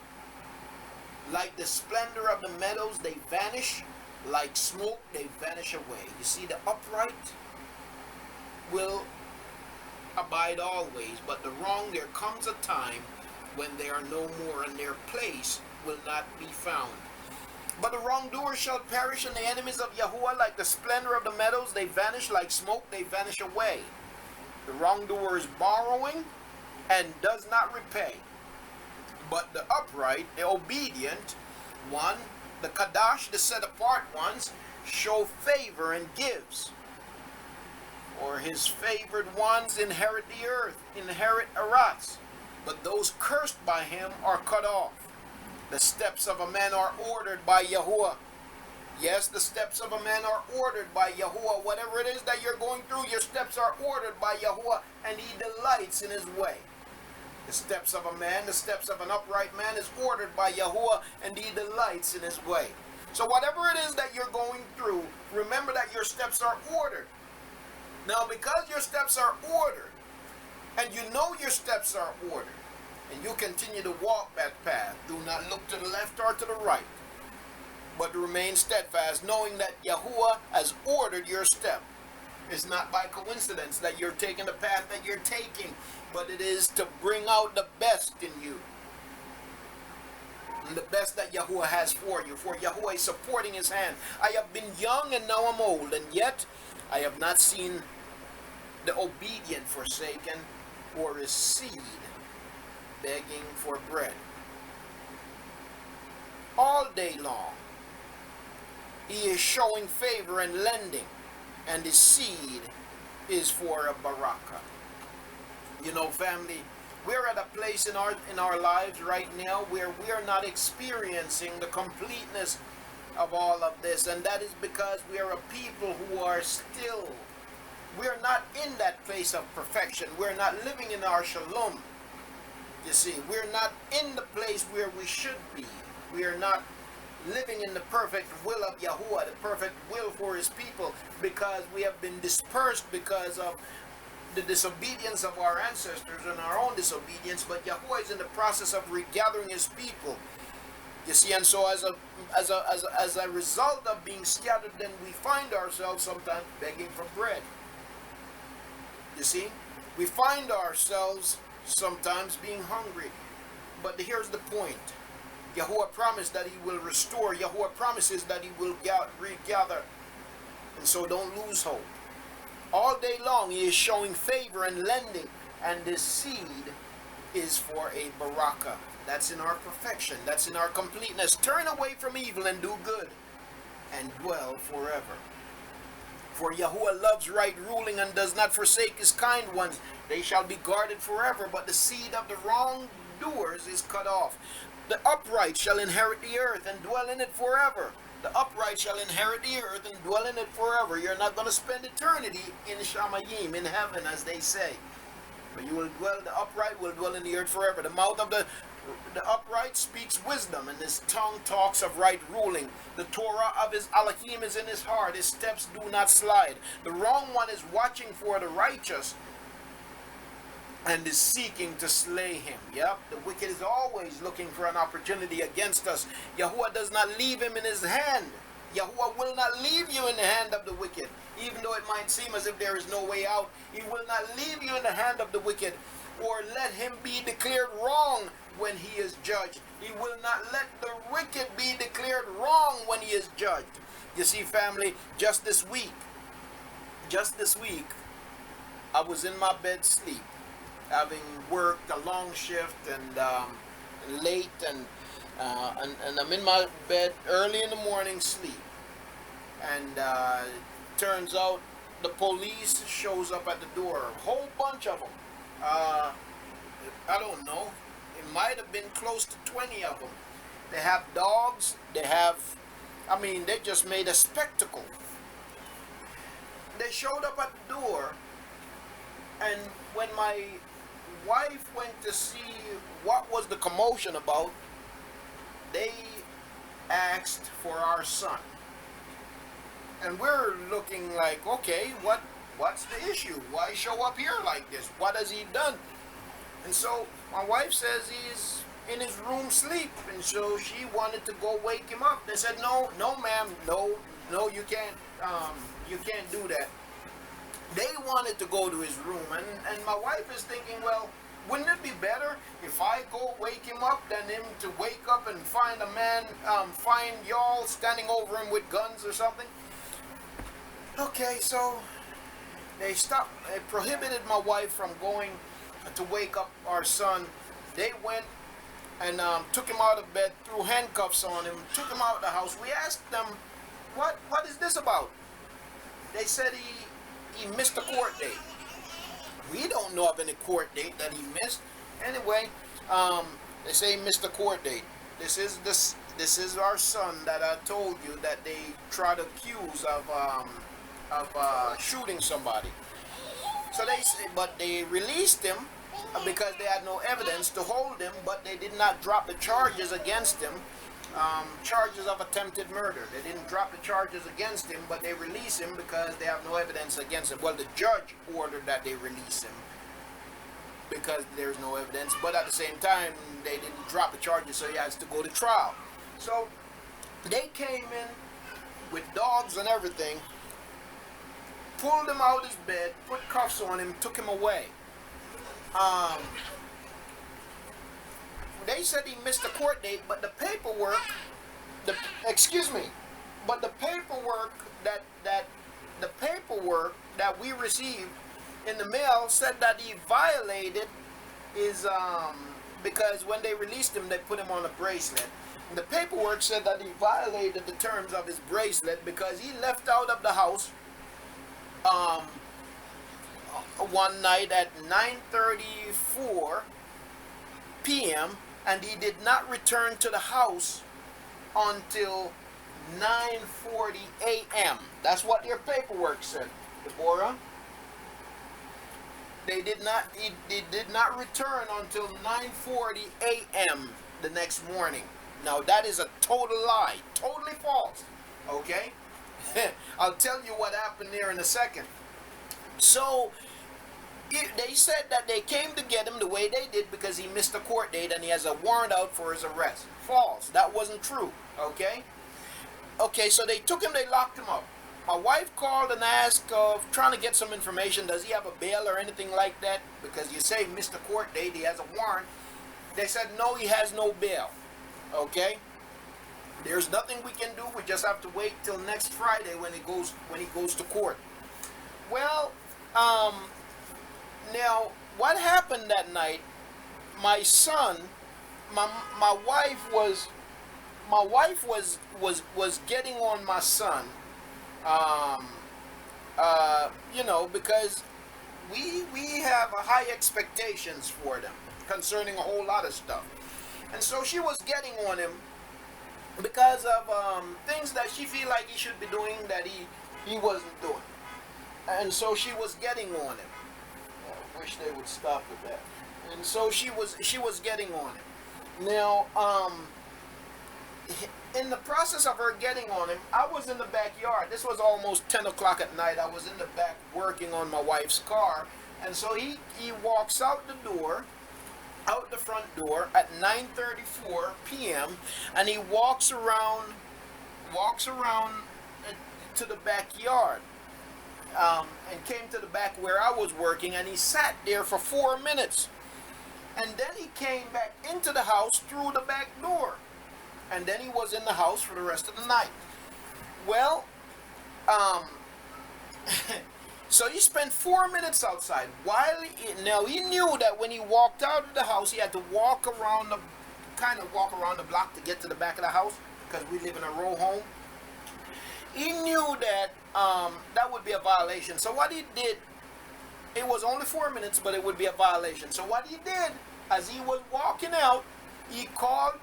like the splendor of the meadows, they vanish. Like smoke, they vanish away. You see, the upright will abide always, but the wrong, there comes a time when they are no more, and their place will not be found. But the wrongdoers shall perish, and the enemies of Yahuah, like the splendor of the meadows, they vanish. Like smoke, they vanish away. The wrongdoer is borrowing and does not repay. But the upright, the obedient one, the Kadash, the set apart ones, show favor and gives. For his favored ones inherit the earth, inherit Arats. But those cursed by him are cut off. The steps of a man are ordered by Yahuah. Yes, the steps of a man are ordered by Yahuah. Whatever it is that you're going through, your steps are ordered by Yahuah, and he delights in his way. The steps of a man, the steps of an upright man is ordered by Yahuah, and he delights in his way. So whatever it is that you're going through, remember that your steps are ordered. Now, because your steps are ordered, and you know your steps are ordered, and you continue to walk that path, do not look to the left or to the right, but remain steadfast, knowing that Yahuah has ordered your step. It's not by coincidence that you're taking the path that you're taking, but it is to bring out the best in you. And the best that Yahuah has for you. For Yahuah is supporting his hand. I have been young and now I'm old, and yet I have not seen the obedient forsaken, or his seed begging for bread. All day long he is showing favor and lending, and his seed is for a baraka. You know, family, we're at a place in our lives right now where we are not experiencing the completeness of all of this, and that is because we are a people who are still, we're not in that place of perfection. We're not living in our shalom. You see, we're not in the place where we should be. We are not living in the perfect will of Yahuah, the perfect will for his people, because we have been dispersed because of the disobedience of our ancestors and our own disobedience. But Yahuah is in the process of regathering his people. You see, and so as a result of being scattered, then we find ourselves sometimes begging for bread. You see, we find ourselves sometimes being hungry. But here's the point. Yahuah promised that he will restore. Yahuah promises that he will regather. And so don't lose hope. All day long he is showing favor and lending, and this seed is for a baraka. That's in our perfection. That's in our completeness. Turn away from evil and do good, and dwell forever. For Yahuah loves right ruling and does not forsake his kind ones. They shall be guarded forever, but the seed of the wrongdoers is cut off. The upright shall inherit the earth and dwell in it forever. The upright shall inherit the earth and dwell in it forever. You're not going to spend eternity in Shamayim, in heaven, as they say. But you will dwell, the upright will dwell in the earth forever. The mouth of the The upright speaks wisdom, and his tongue talks of right ruling. The Torah of his Elohim is in his heart. His steps do not slide. The wrong one is watching for the righteous and is seeking to slay him. Yep, the wicked is always looking for an opportunity against us. Yahuah does not leave him in his hand. Yahuah will not leave you in the hand of the wicked. Even though it might seem as if there is no way out, he will not leave you in the hand of the wicked, or let him be declared wrong when he is judged. He will not let the wicked be declared wrong when he is judged. You see, family, just this week, I was in my bed sleep, having worked a long shift and late, and I'm in my bed early in the morning sleep, and turns out the police shows up at the door, a whole bunch of them. I don't know, it might have been close to 20 of them. They have dogs, they just made a spectacle. They showed up at the door, and when my wife went to see what was the commotion about, they asked for our son. And we're looking like, okay, what's the issue? Why show up here like this? What has he done? And so my wife says he's in his room sleep, and so she wanted to go wake him up. They said, no ma'am, no, you can't do that. They wanted to go to his room, and my wife is thinking, well, wouldn't it be better if I go wake him up than him to wake up and find a man, find y'all standing over him with guns or something? Okay, so they prohibited my wife from going to wake up our son. They went and took him out of bed, threw handcuffs on him, took him out of the house. We asked them, what is this about? They said he missed a court date. We don't know of any court date that he missed. Anyway, they say he missed a court date. This is our son that I told you that they tried to accuse of shooting somebody. So they released him because they had no evidence to hold him, but they did not drop the charges against him. Charges of attempted murder. They didn't drop the charges against him, but they released him because they have no evidence against him. Well, the judge ordered that they release him because there's no evidence, but at the same time, they didn't drop the charges, so he has to go to trial. So they came in with dogs and everything, pulled him out of his bed, put cuffs on him, took him away. They said he missed a court date, but the paperwork, the paperwork that we received in the mail said that he violated his because when they released him, they put him on a bracelet. And the paperwork said that he violated the terms of his bracelet because he left out of the house one night at 9:34 p.m. and he did not return to the house until 9:40 a.m. That's what their paperwork said, Deborah. He did not return until 9:40 a.m. the next morning. Now that is a total lie, totally false. Okay, I'll tell you what happened there in a second. So they said that they came to get him the way they did because he missed a court date and he has a warrant out for his arrest. False. That wasn't true. Okay? Okay, so they took him, they locked him up. My wife called and asked, trying to get some information. Does he have a bail or anything like that? Because you say he missed a court date, he has a warrant. They said, no, he has no bail. Okay? There's nothing we can do. We just have to wait till next Friday when he goes to court. Well, now, what happened that night, my son, my wife was getting on my son, because we have high expectations for them concerning a whole lot of stuff. And so she was getting on him because of things that she feel like he should be doing that he wasn't doing. And so she was getting on him. I wish they would stop with that. And so she was getting on him. Now, in the process of her getting on him, I was in the backyard. This was almost 10 o'clock at night. I was in the back working on my wife's car. And so he walks out the door, out the front door at 9:34 p.m. and he walks around to the backyard, and came to the back where I was working, and he sat there for 4 minutes. And then he came back into the house through the back door. And then he was in the house for the rest of the night. Well, so he spent 4 minutes outside. Now he knew that when he walked out of the house, he had to walk around the block to get to the back of the house, because we live in a row home. He knew that that would be a violation. So what he did, it was only 4 minutes, but it would be a violation. So what he did, as he was walking out, he called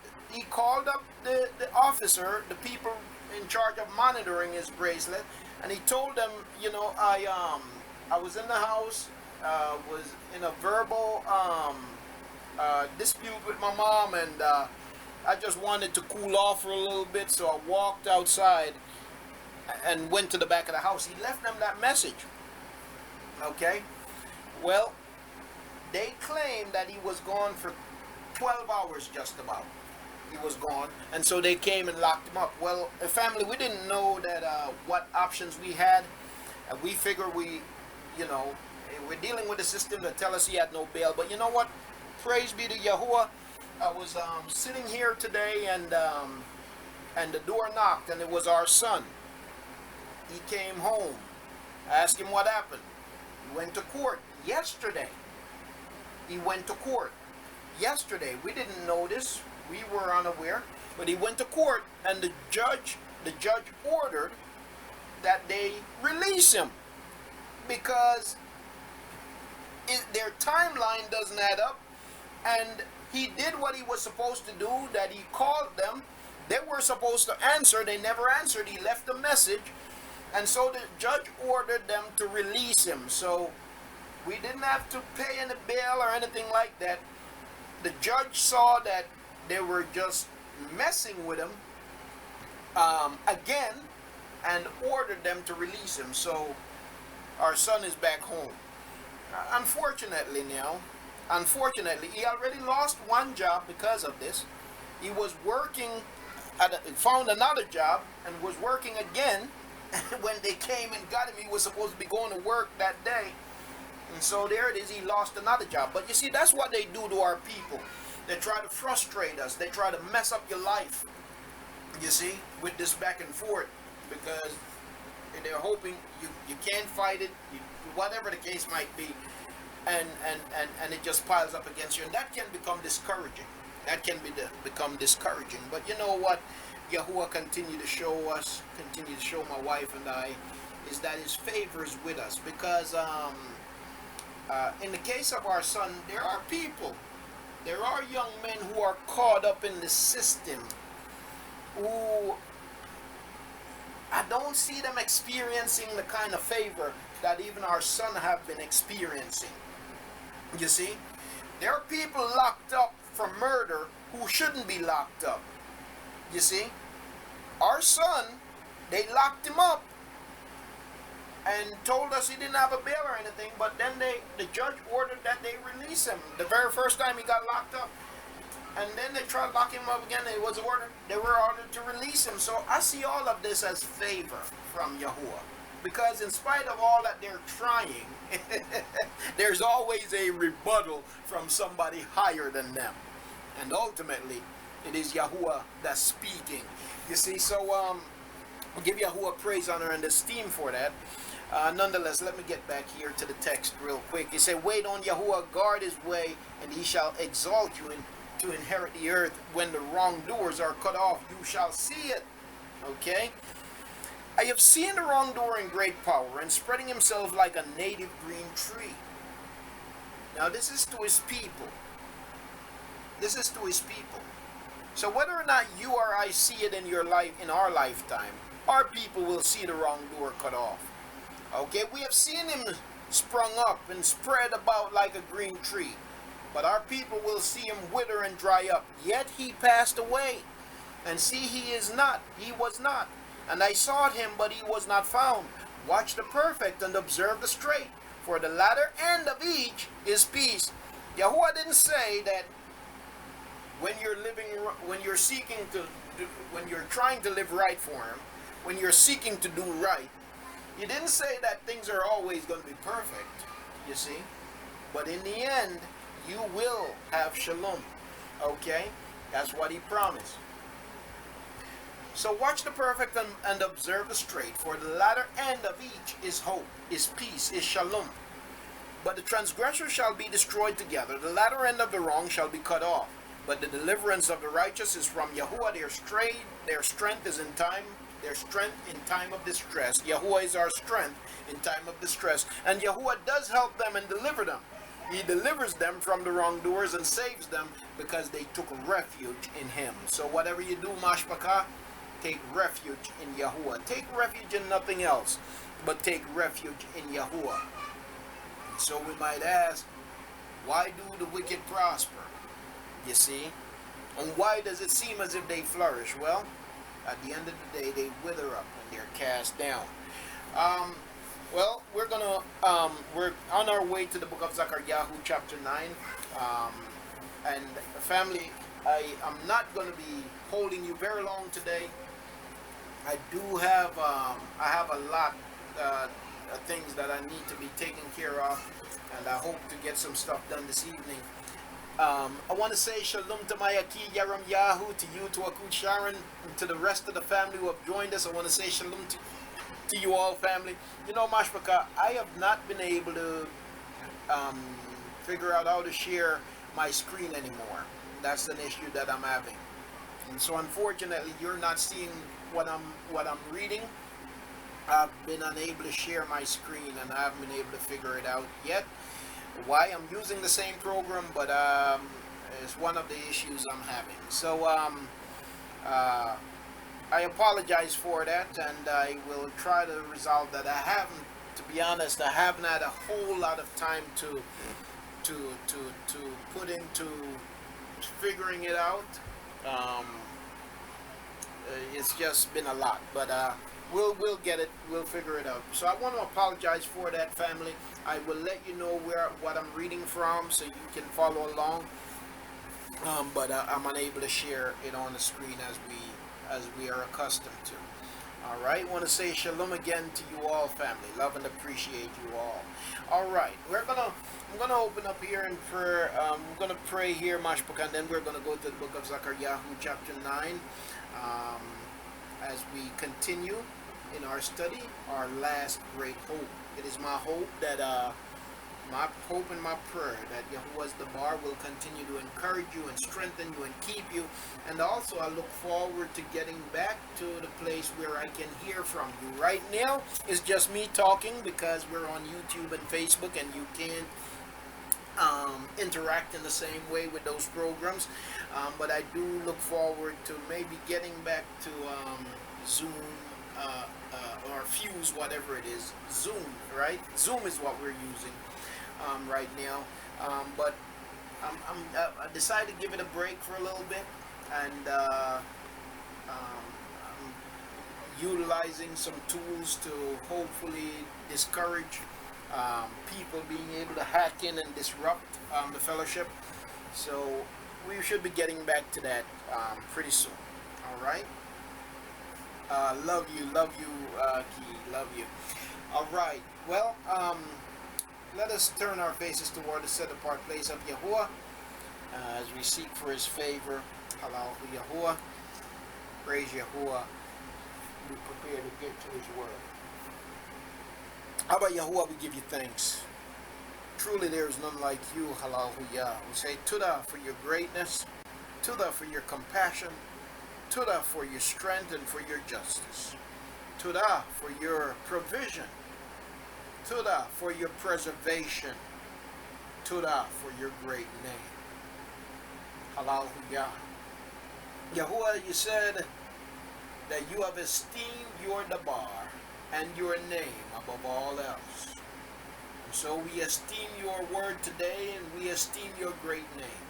up the officer, the people in charge of monitoring his bracelet, and he told them, I was in the house, was in a verbal dispute with my mom, and I just wanted to cool off for a little bit, so I walked outside and went to the back of the house. He left them that message. Okay? Well, they claimed that he was gone for 12 hours just about. He was gone, and so they came and locked him up. Well, family, we didn't know that what options we had. We figured we're dealing with a system that tell us he had no bail. But you know what? Praise be to Yahuah. I was sitting here today, and the door knocked, and it was our son. He came home. I asked him what happened. He went to court yesterday. He went to court yesterday. We didn't know this. We were unaware. But he went to court, and the judge ordered that they release him, because their timeline doesn't add up. And he did what he was supposed to do, that he called them. They were supposed to answer. They never answered. He left a message. And so the judge ordered them to release him. So we didn't have to pay any bail or anything like that. The judge saw that they were just messing with him again, and ordered them to release him. So our son is back home. Unfortunately, he already lost one job because of this. He was working found another job and was working again. When they came and got him, he was supposed to be going to work that day. And so there it is, he lost another job. But you see, that's what they do to our people. They try to frustrate us. They try to mess up your life, you see, with this back and forth, because they're hoping you can't fight it, whatever the case might be, and it just piles up against you. And that can become discouraging. Become discouraging. But you know what? Yahuah continue to show my wife and I, is that his favor is with us. Because in the case of our son, there are young men who are caught up in the system, who I don't see them experiencing the kind of favor that even our son have been experiencing. You see, there are people locked up for murder who shouldn't be locked up. You see, our son, they locked him up and told us he didn't have a bail or anything, but then the judge ordered that they release him the very first time he got locked up. And then they tried to lock him up again, they were ordered to release him. So I see all of this as favor from Yahuah. Because in spite of all that they're trying, there's always a rebuttal from somebody higher than them. And ultimately, it is Yahuah that's speaking. You see, so give Yahuah praise, honor, and esteem for that. Nonetheless, let me get back here to the text real quick. He said, wait on Yahuah, guard his way, and he shall exalt you to inherit the earth. When the wrongdoers are cut off, you shall see it. Okay? I have seen the wrongdoer in great power, and spreading himself like a native green tree. Now this is to his people. This is to his people. So whether or not you or I see it in your life, in our lifetime, our people will see the wrongdoer cut off. Okay, we have seen him sprung up and spread about like a green tree. But our people will see him wither and dry up. Yet he passed away. And see, he was not. And I sought him, but he was not found. Watch the perfect and observe the straight, for the latter end of each is peace. Yahuah didn't say that when you're trying to live right for him, when you're seeking to do right, he didn't say that things are always going to be perfect, you see. But in the end, you will have shalom. Okay? That's what he promised. So watch the perfect and observe the straight, for the latter end of each is hope, is peace, is shalom. But the transgressor shall be destroyed together. The latter end of the wrong shall be cut off. But the deliverance of the righteous is from Yahuah. Their strength is in time. Their strength in time of distress. Yahuah is our strength in time of distress. And Yahuah does help them and deliver them. He delivers them from the wrongdoers and saves them because they took refuge in him. So whatever you do, mashpaka, take refuge in Yahuah. Take refuge in nothing else, but take refuge in Yahuah. So we might ask, why do the wicked prosper? You see? And why does it seem as if they flourish? Well, at the end of the day, they wither up and they're cast down. Well, we're on our way to the book of Zechariah, chapter 9. And family, I'm not going to be holding you very long today. I do have I have a lot of things that I need to be taken care of, and I hope to get some stuff done this evening. I want to say shalom to Mayaki, Yaram Yahu, to you, to Akut Sharon, and to the rest of the family who have joined us. I want to say shalom to you all, family. You know, Mashpaka, I have not been able to figure out how to share my screen anymore. That's an issue that I'm having. And so unfortunately, you're not seeing what I'm reading. I've been unable to share my screen, and I haven't been able to figure it out yet. Why? I'm using the same program, but it's one of the issues I'm having. So I apologize for that, and I will try to resolve that. To be honest, I haven't had a whole lot of time to put into figuring it out. It's just been a lot, but we'll get it. We'll figure it out. So I want to apologize for that, family. I will let you know what I'm reading from, so you can follow along. But I'm unable to share it on the screen as we are accustomed to. All right. I want to say shalom again to you all, family. Love and appreciate you all. All right. I'm gonna open up here and prayer. We're gonna pray here, Mashpaka, and then we're gonna go to the book of Zechariah, chapter 9. As we continue in our study, our last great hope. It is my hope that my hope and my prayer that Yahuah's the bar will continue to encourage you and strengthen you and keep you. And also I look forward to getting back to the place where I can hear from you. Right now it's just me talking because we're on YouTube and Facebook, and you can't interact in the same way with those programs. But I do look forward to maybe getting back to Zoom or Fuse, whatever it is. Zoom, right? Zoom is what we're using right now. But I decided to give it a break for a little bit, and I'm utilizing some tools to hopefully discourage people being able to hack in and disrupt the fellowship. So we should be getting back to that pretty soon. All right. Love you, Key. Love you. All right. Well, let us turn our faces toward the set-apart place of Yahuah as we seek for His favor. Halal Yahuah. Praise Yahuah. Be prepared to get to His word. How about Yahuah? We give you thanks. Truly, there is none like you. Halal Yah. We say Tudah for your greatness, Tudah for your compassion, Tudah for your strength and for your justice, Tudah for your provision, Tudah for your preservation, Tudah for your great name. Halal Yah. Yahuah, you said that you have esteemed your dabar and your name above all else. So we esteem your word today, and we esteem your great name.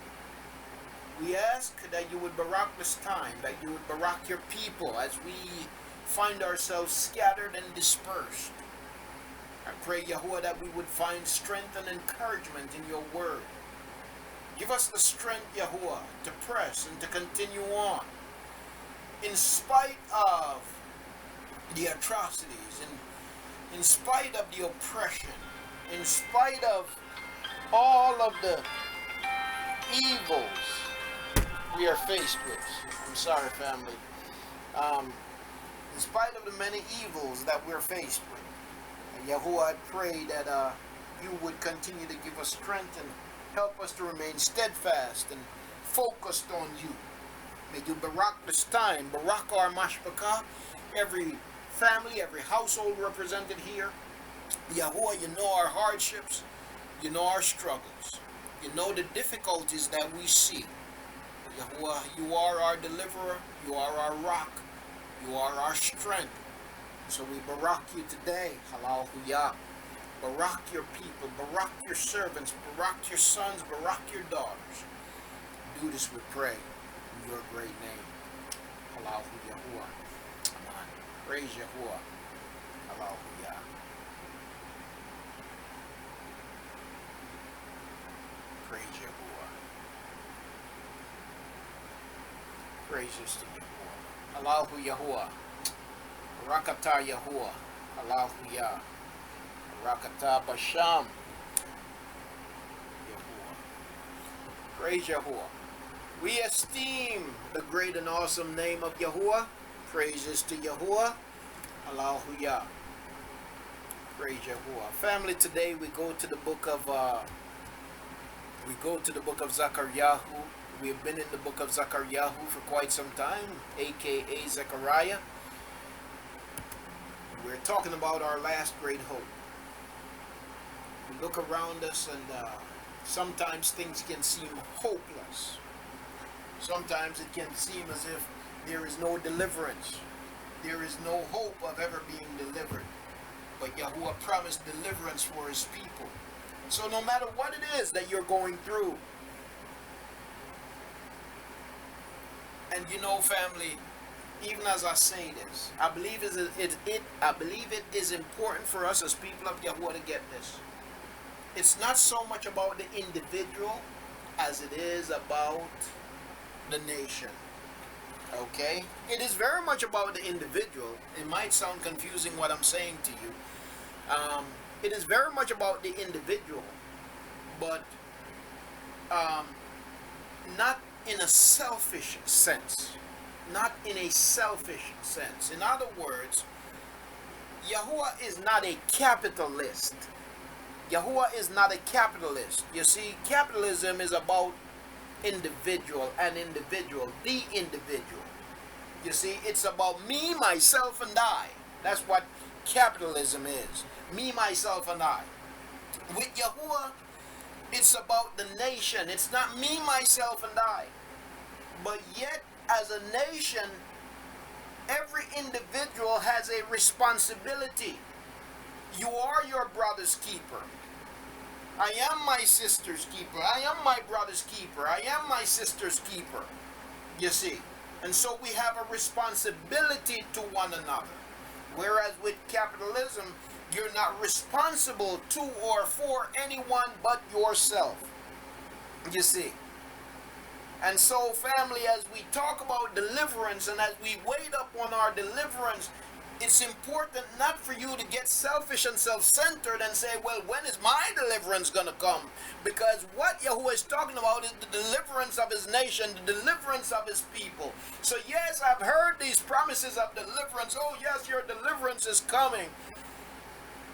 We ask that you would barak this time, that you would barak your people as we find ourselves scattered and dispersed. I pray, Yahuah, that we would find strength and encouragement in your word. Give us the strength, Yahuah, to press and to continue on. In spite of the atrocities, in spite of the oppression, in spite of all of the evils we are faced with. I'm sorry, family. In spite of the many evils that we're faced with, and Yahuah, I pray that you would continue to give us strength and help us to remain steadfast and focused on you. May you barak this time, barak our mashpakah, every family, every household represented here. Yahuah, you know our hardships, you know our struggles, you know the difficulties that we see. Yahuah, you are our deliverer, you are our rock, you are our strength. So we barak you today, Yahuah. Barak your people, barak your servants, barak your sons, barak your daughters. Do this, we pray, in your great name. Yahuah. Amen. Praise Yahuah. Yahuah. Praise Yahuah. Praises to Yahuah. Yahuah. Rakata Yahuah. Yahuah. Rakata Basham. Yahuah. Praise Yahuah. We esteem the great and awesome name of Yahuah. Praises to Yahuah. Yahuah. Praise Yahuah. Family, today we go to the book of Zechariah. We have been in the book of Zechariah for quite some time, aka Zechariah. We're talking about our last great hope. We look around us and sometimes things can seem hopeless. Sometimes it can seem as if there is no deliverance. There is no hope of ever being delivered. But Yahuah promised deliverance for his people. So no matter what it is that you're going through, and you know, family, even as I say this, I believe it is important for us as people of Yahuah to get this. It's not so much about the individual as it is about the nation. Okay? It is very much about the individual. It might sound confusing what I'm saying to you. It is very much about the individual, but not in a selfish sense. Not in a selfish sense. In other words, Yahuah is not a capitalist. Yahuah is not a capitalist. You see, capitalism is about individual, the individual. You see, it's about me, myself, and I. That's what capitalism is. Me, myself, and I. With Yahuah, it's about the nation. It's not me, myself, and I. But yet, as a nation, every individual has a responsibility. You are your brother's keeper. I am my sister's keeper. I am my brother's keeper. I am my sister's keeper. You see. And so we have a responsibility to one another. Whereas with capitalism, you're not responsible to or for anyone but yourself. You see. And so, family, as we talk about deliverance and as we wait up on our deliverance, it's important not for you to get selfish and self-centered and say, well, when is my deliverance going to come? Because what Yahuah is talking about is the deliverance of his nation, the deliverance of his people. So yes, I've heard these promises of deliverance. Oh yes, your deliverance is coming.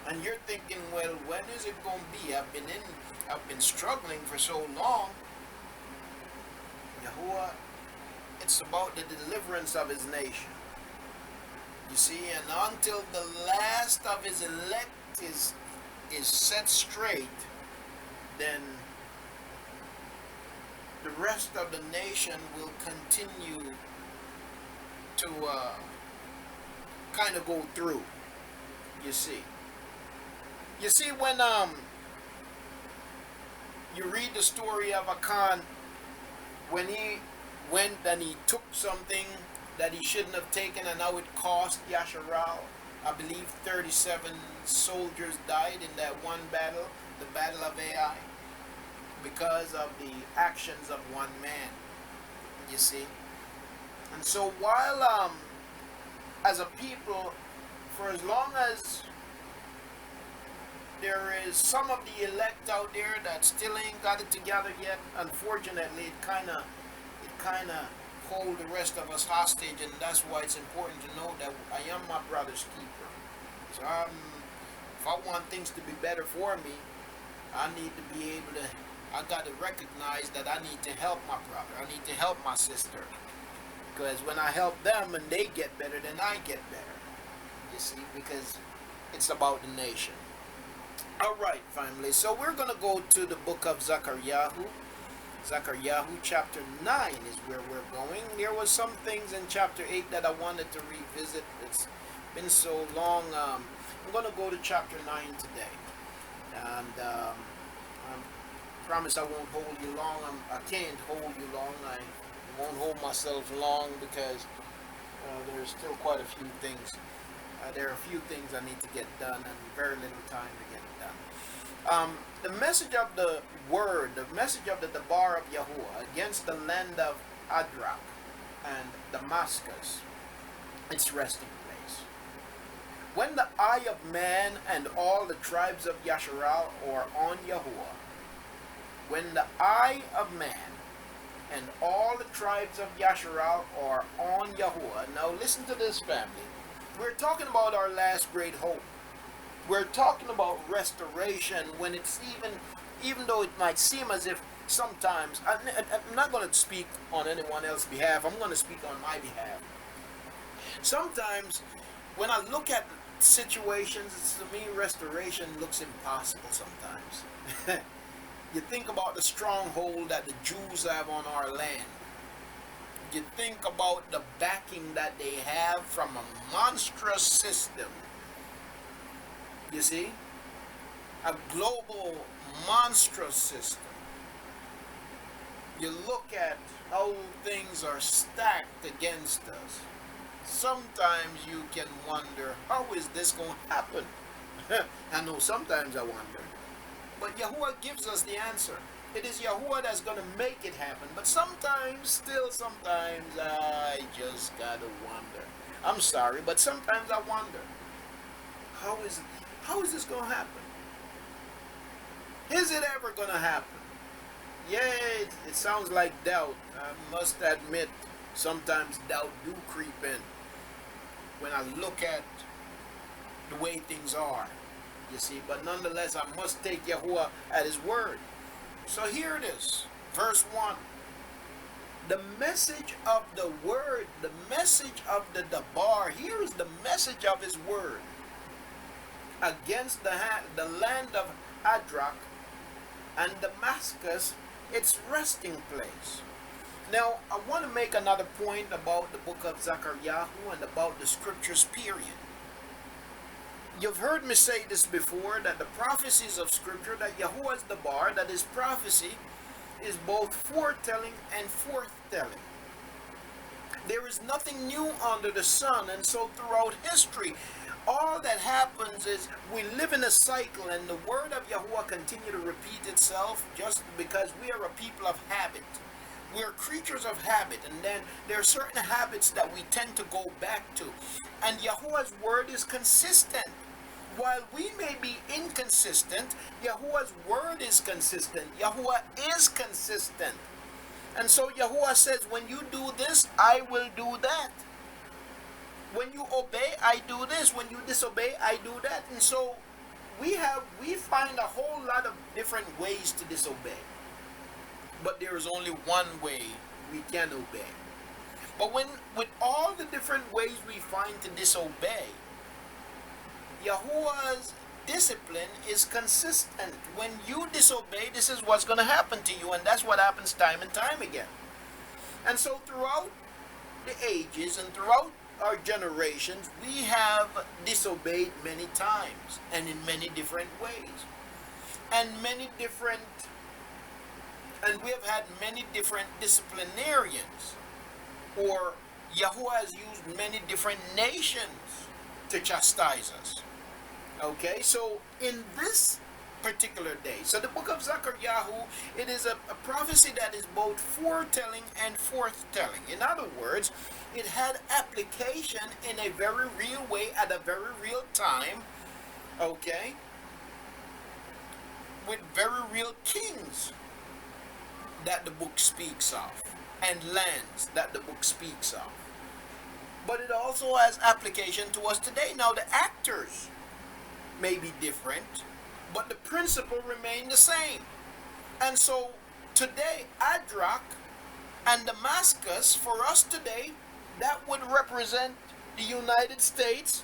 And you're thinking, well, when is it going to be? I've been struggling for so long. Yahuah, it's about the deliverance of his nation. You see, and until the last of his elect is set straight, then the rest of the nation will continue to kind of go through. You see, when You read the story of Akan when he went and he took something that he shouldn't have taken, and now it cost Yasharal, I believe 37 soldiers died in that one battle, the Battle of Ai, because of the actions of one man. You see? And so while as a people, for as long as there is some of the elect out there that still ain't got it together yet, unfortunately it kinda hold the rest of us hostage, and that's why it's important to know that I am my brother's keeper. So if I want things to be better for me, I need to be able to, I got to recognize that I need to help my brother, I need to help my sister, because when I help them and they get better, then I get better, you see, because it's about the nation. Alright, family, so we're going to go to the book of Zechariah. Zechariah chapter 9 is where we're going. There was some things in chapter 8 that I wanted to revisit. It's been so long. I'm going to go to chapter 9 today. And I promise I won't hold you long. I can't hold you long. I won't hold myself long because there's still quite a few things. There are a few things I need to get done and very little time to get it done. The message of the word, the message of the Debar of Yahuah against the land of Adrak and Damascus, its resting place. When the eye of man and all the tribes of Yasharal are on Yahuah, when the eye of man and all the tribes of Yasharal are on Yahuah. Now listen to this, family. We're talking about our last great hope. We're talking about restoration when it's even though it might seem as if sometimes, I'm not going to speak on anyone else's behalf, I'm going to speak on my behalf. Sometimes when I look at situations, to me restoration looks impossible sometimes. You think about the stronghold that the Jews have on our land. You think about the backing that they have from a monstrous system. You see? A global monstrous system. You look at how things are stacked against us. Sometimes you can wonder, how is this going to happen? I know sometimes I wonder. But Yahuah gives us the answer. It is Yahuah that's going to make it happen. But sometimes I just got to wonder. I'm sorry, but sometimes I wonder, how is this going to happen? Is it ever going to happen? Yeah, it sounds like doubt. I must admit, sometimes doubt do creep in when I look at the way things are, you see. But nonetheless, I must take Yahuah at his word. So here it is, verse 1. The message of the word, the message of the Debar, here is the message of his word against the land of Adrak and Damascus, its resting place. Now, I want to make another point about the book of Zechariah and about the scriptures, period. You've heard me say this before, that the prophecies of scripture, that Yahuah's Debar, that his prophecy is both foretelling and forthtelling. There is nothing new under the sun, and so throughout history, all that happens is we live in a cycle, and the word of Yahuah continue to repeat itself just because we are a people of habit. We are creatures of habit, and then there are certain habits that we tend to go back to. And Yahuah's word is consistent. While we may be inconsistent, Yahuah's word is consistent. Yahuah is consistent. And so Yahuah says, when you do this, I will do that. When you obey, I do this. When you disobey, I do that. And so we find a whole lot of different ways to disobey. But there is only one way we can obey. But with all the different ways we find to disobey, Yahuah's discipline is consistent. When you disobey, this is what's going to happen to you, and that's what happens time and time again. And so throughout the ages and throughout our generations, we have disobeyed many times and in many different ways. And many different And we have had many different disciplinarians, or Yahuah has used many different nations to chastise us. Okay, so in this particular day, so the book of Zechariah, it is a prophecy that is both foretelling and forthtelling. In other words, it had application in a very real way at a very real time, okay, with very real kings that the book speaks of, and lands that the book speaks of. But it also has application to us today. Now the actors may be different, but the principle remain the same. And so today, Adrak and Damascus, for us today, that would represent the United States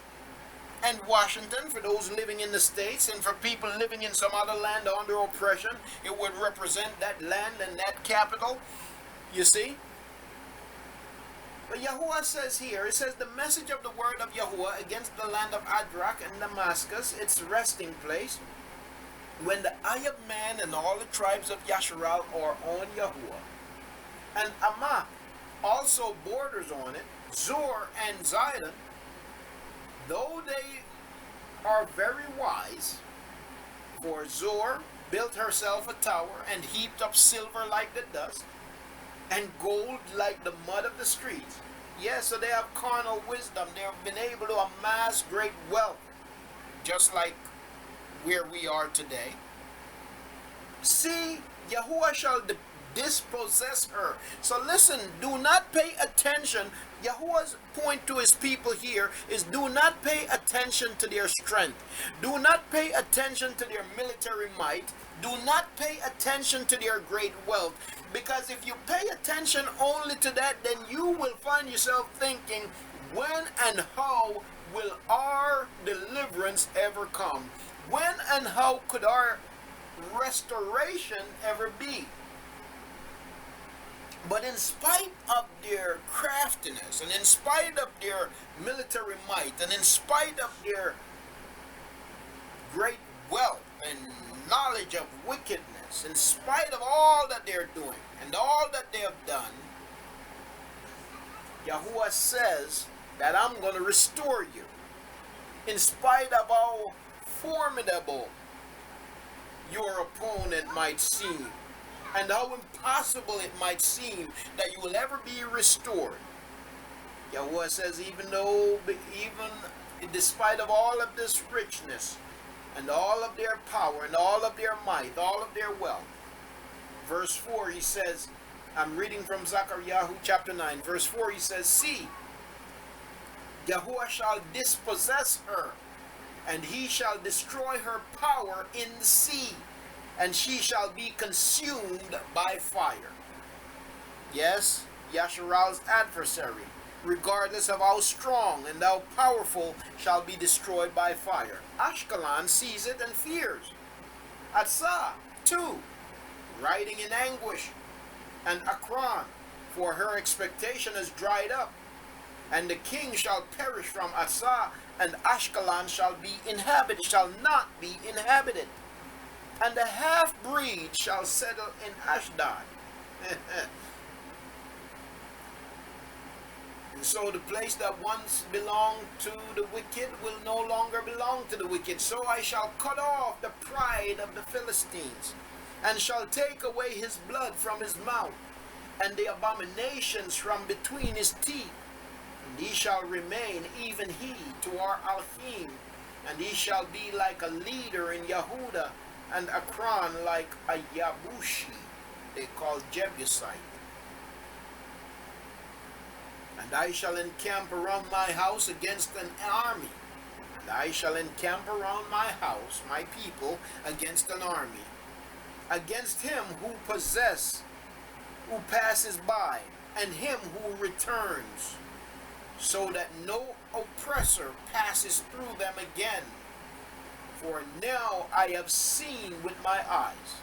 and Washington for those living in the States, and for people living in some other land under oppression, it would represent that land and that capital. You see? But Yahuah says here, it says the message of the word of Yahuah against the land of Adrak and Damascus, its resting place, when the eye of man and all the tribes of Yasharal are on Yahuah. And Amah also borders on it, Zor and Zidon, though they are very wise, for Zor built herself a tower and heaped up silver like the dust, and gold like the mud of the streets. Yes, so they have carnal wisdom. They have been able to amass great wealth, just like where we are today. See, Yahuah shall dispossess her. So listen, do not pay attention. Yahuah's point to his people here is do not pay attention to their strength. Do not pay attention to their military might. Do not pay attention to their great wealth. Because if you pay attention only to that, then you will find yourself thinking, when and how will our deliverance ever come? When and how could our restoration ever be? But in spite of their craftiness, and in spite of their military might, and in spite of their great wealth and knowledge of wickedness, in spite of all that they're doing and all that they have done, Yahuah says that I'm going to restore you. In spite of how formidable your opponent might seem, and how impossible it might seem that you will ever be restored, Yahuah says, even despite of all of this richness, and all of their power, and all of their might, all of their wealth. Verse 4, he says, I'm reading from Zechariah chapter 9, verse 4, he says, see, Yahuah shall dispossess her, and he shall destroy her power in the sea, and she shall be consumed by fire. Yes, Yasharal's adversary, regardless of how strong and how powerful, shall be destroyed by fire. Ashkelon sees it and fears. Atzah, too, riding in anguish. And Akron, for her expectation is dried up. And the king shall perish from Atzah, and Ashkelon shall not be inhabited. And the half-breed shall settle in Ashdod. And so the place that once belonged to the wicked will no longer belong to the wicked. So I shall cut off the pride of the Philistines, and shall take away his blood from his mouth, and the abominations from between his teeth. And he shall remain, even he, to our Alchim, and he shall be like a leader in Yehuda, and Akron like a Yabushi, they call Jebusite. And I shall encamp around my house against an army. And I shall encamp around my house, my people, against an army. Against him who passes by, and him who returns, so that no oppressor passes through them again. For now I have seen with my eyes.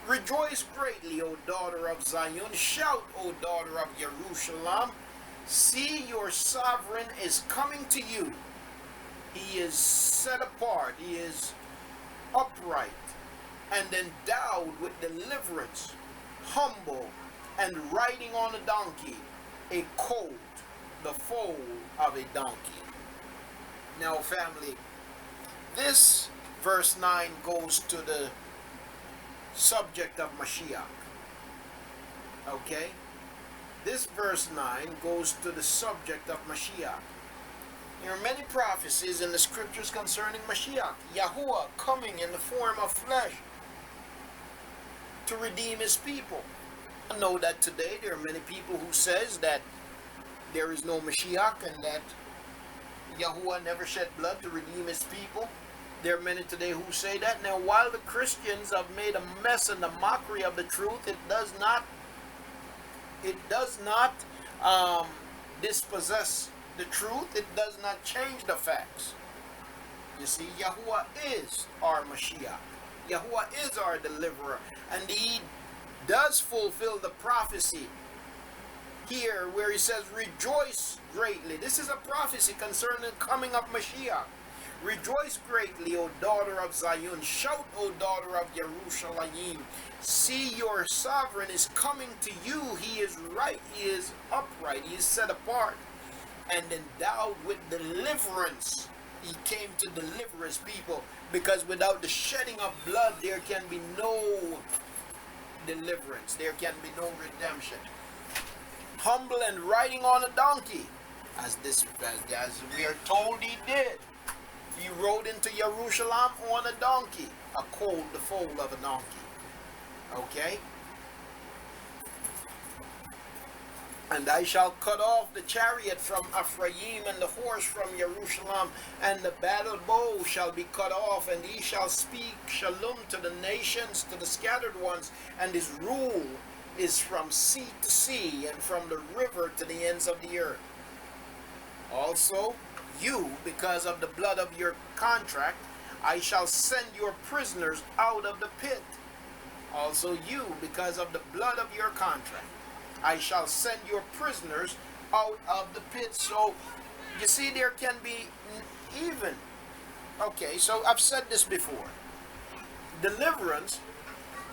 Rejoice greatly, O daughter of Zion. Shout, O daughter of Jerusalem. See, your sovereign is coming to you. He is set apart. He is upright and endowed with deliverance. humble, and riding on a donkey, a colt, the foal of a donkey. Now, family, this verse 9 goes to the subject of Mashiach. Okay? This verse 9 goes to the subject of Mashiach. There are many prophecies in the scriptures concerning Mashiach, Yahuah coming in the form of flesh to redeem his people. I know that today there are many people who says that there is no Mashiach and that Yahuah never shed blood to redeem his people. There are many today who say that. Now, while the Christians have made a mess and a mockery of the truth, it does not dispossess the truth. It does not change the facts. You see, Yahuah is our Mashiach. Yahuah is our deliverer, and he does fulfill the prophecy here where he says, rejoice greatly. This is a prophecy concerning the coming of Mashiach. Rejoice greatly, O daughter of Zion. Shout, O daughter of Jerusalem. See, your sovereign is coming to you. He is right. He is upright. He is set apart and endowed with deliverance. He came to deliver his people, because without the shedding of blood, there can be no deliverance. There can be no redemption. Humble and riding on a donkey, as we are told he did. He rode into Jerusalem on a donkey, a colt, the foal of a donkey. Okay? And I shall cut off the chariot from Ephraim and the horse from Jerusalem, and the battle bow shall be cut off, and he shall speak shalom to the nations, to the scattered ones, and his rule is from sea to sea, and from the river to the ends of the earth. Also, you, because of the blood of your contract, I shall send your prisoners out of the pit. Also you, because of the blood of your contract, I shall send your prisoners out of the pit. So, you see, there can be even. Okay, so I've said this before. Deliverance,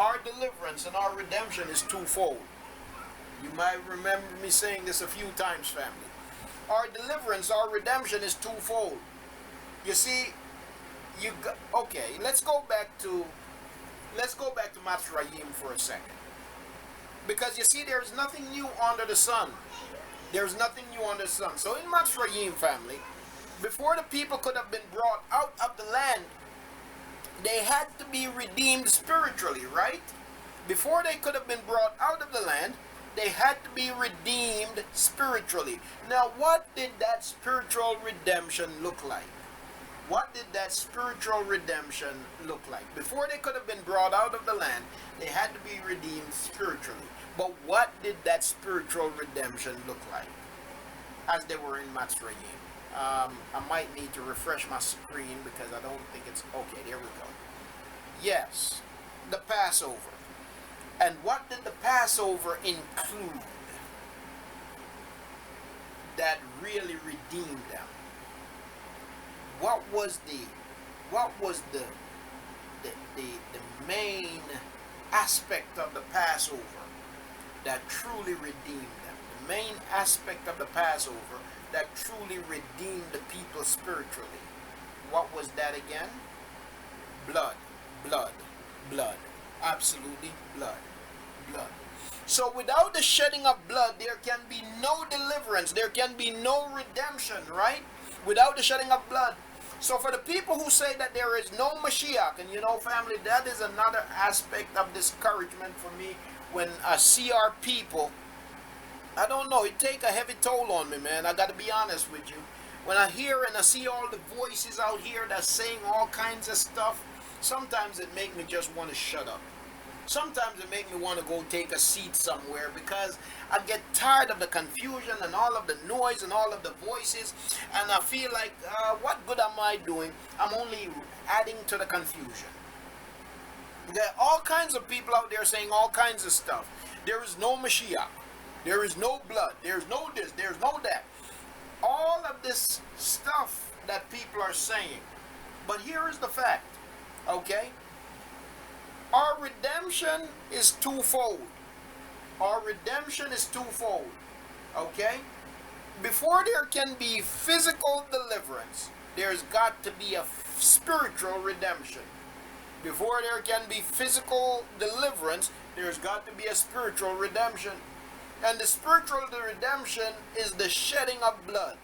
our deliverance and our redemption is twofold. You might remember me saying this a few times, family. Our deliverance, our redemption is twofold. You see, okay, let's go back to Matzrayim for a second. Because you see, there's nothing new under the sun. There's nothing new under the sun. So in Matzrayim, family, before the people could have been brought out of the land, they had to be redeemed spiritually, right? Before they could have been brought out of the land, they had to be redeemed spiritually. Now, what did that spiritual redemption look like? What did that spiritual redemption look like? Before they could have been brought out of the land, they had to be redeemed spiritually. But what did that spiritual redemption look like as they were in Matzrayim? I might need to refresh my screen because I don't think it's... Okay, there we go. Yes, the Passover. And what did the Passover include that really redeemed them? What was the main aspect of the Passover that truly redeemed them? The main aspect of the Passover that truly redeemed the people spiritually. What was that again? Blood, blood, blood. Absolutely blood, blood. So without the shedding of blood, there can be no deliverance. There can be no redemption, right? Without the shedding of blood. So for the people who say that there is no Mashiach, and you know, family, that is another aspect of discouragement for me when I see our people. I don't know, it take a heavy toll on me, man. I got to be honest with you. When I hear and I see all the voices out here that's saying all kinds of stuff, sometimes it make me just want to shut up. Sometimes it make me want to go take a seat somewhere because I get tired of the confusion and all of the noise and all of the voices, and I feel like, what good am I doing? I'm only adding to the confusion. There are all kinds of people out there saying all kinds of stuff. There is no Mashiach. There is no blood. There's no this. There's no that. All of this stuff that people are saying. But here is the fact. Okay? Our redemption is twofold. Our redemption is twofold. Okay? Before there can be physical deliverance, there's got to be a spiritual redemption. Before there can be physical deliverance, there's got to be a spiritual redemption. And the spiritual redemption is the shedding of blood.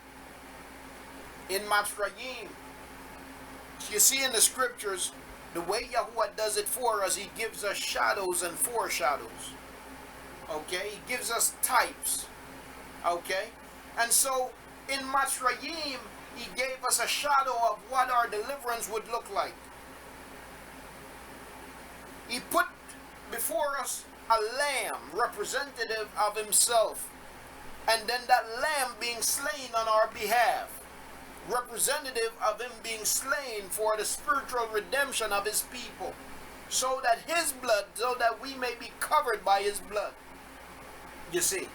In Matzrayim, you see in the scriptures, the way Yahuah does it for us, he gives us shadows and foreshadows. Okay? He gives us types. Okay? And so, in Matzrayim, he gave us a shadow of what our deliverance would look like. He put before us a lamb representative of himself, and then that lamb being slain on our behalf, representative of him being slain for the spiritual redemption of his people, so that his blood, so that we may be covered by his blood. You see?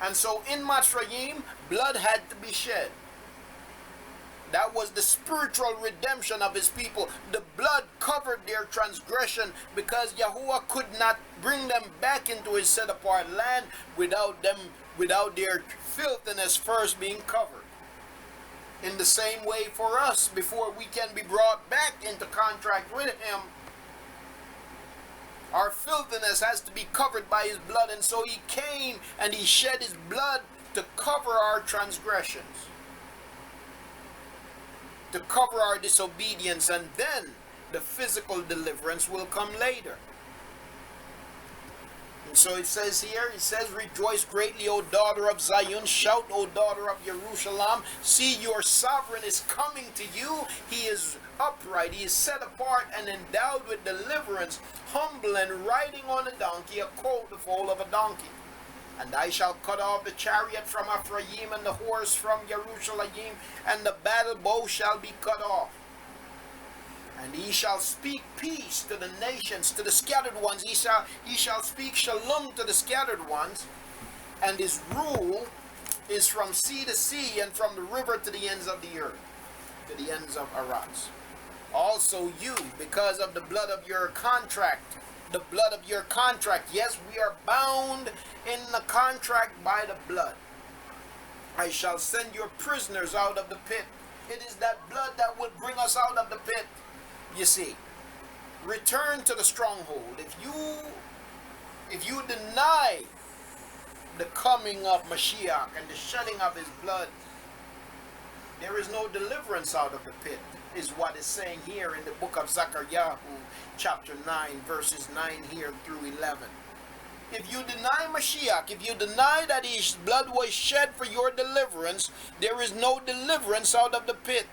And so in Matzrayim, blood had to be shed. That was the spiritual redemption of his people. The blood covered their transgression, because Yahuah could not bring them back into his set apart land without their filthiness first being covered. In the same way for us, before we can be brought back into contract with him, our filthiness has to be covered by his blood. And so he came and he shed his blood to cover our transgressions, to cover our disobedience, and then the physical deliverance will come later. And so it says here, it says, rejoice greatly, O daughter of Zion. Shout, O daughter of Jerusalem. See, your sovereign is coming to you. He is upright. He is set apart and endowed with deliverance, humble and riding on a donkey, a colt, the foal of a donkey. And I shall cut off the chariot from Ephraim and the horse from Jerusalem, and the battle bow shall be cut off. And he shall speak peace to the nations, to the scattered ones. He shall speak shalom to the scattered ones. And his rule is from sea to sea, and from the river to the ends of the earth, to the ends of Aratz. Also you, because of the blood of your contract, the blood of your contract. Yes, we are bound in the contract by the blood. I shall send your prisoners out of the pit. It is that blood that will bring us out of the pit. You see, return to the stronghold. If you deny the coming of Mashiach and the shedding of his blood, there is no deliverance out of the pit, is what is saying here in the book of Zechariah, chapter 9, verses 9 here through 11. If you deny Mashiach, if you deny that his blood was shed for your deliverance, there is no deliverance out of the pit.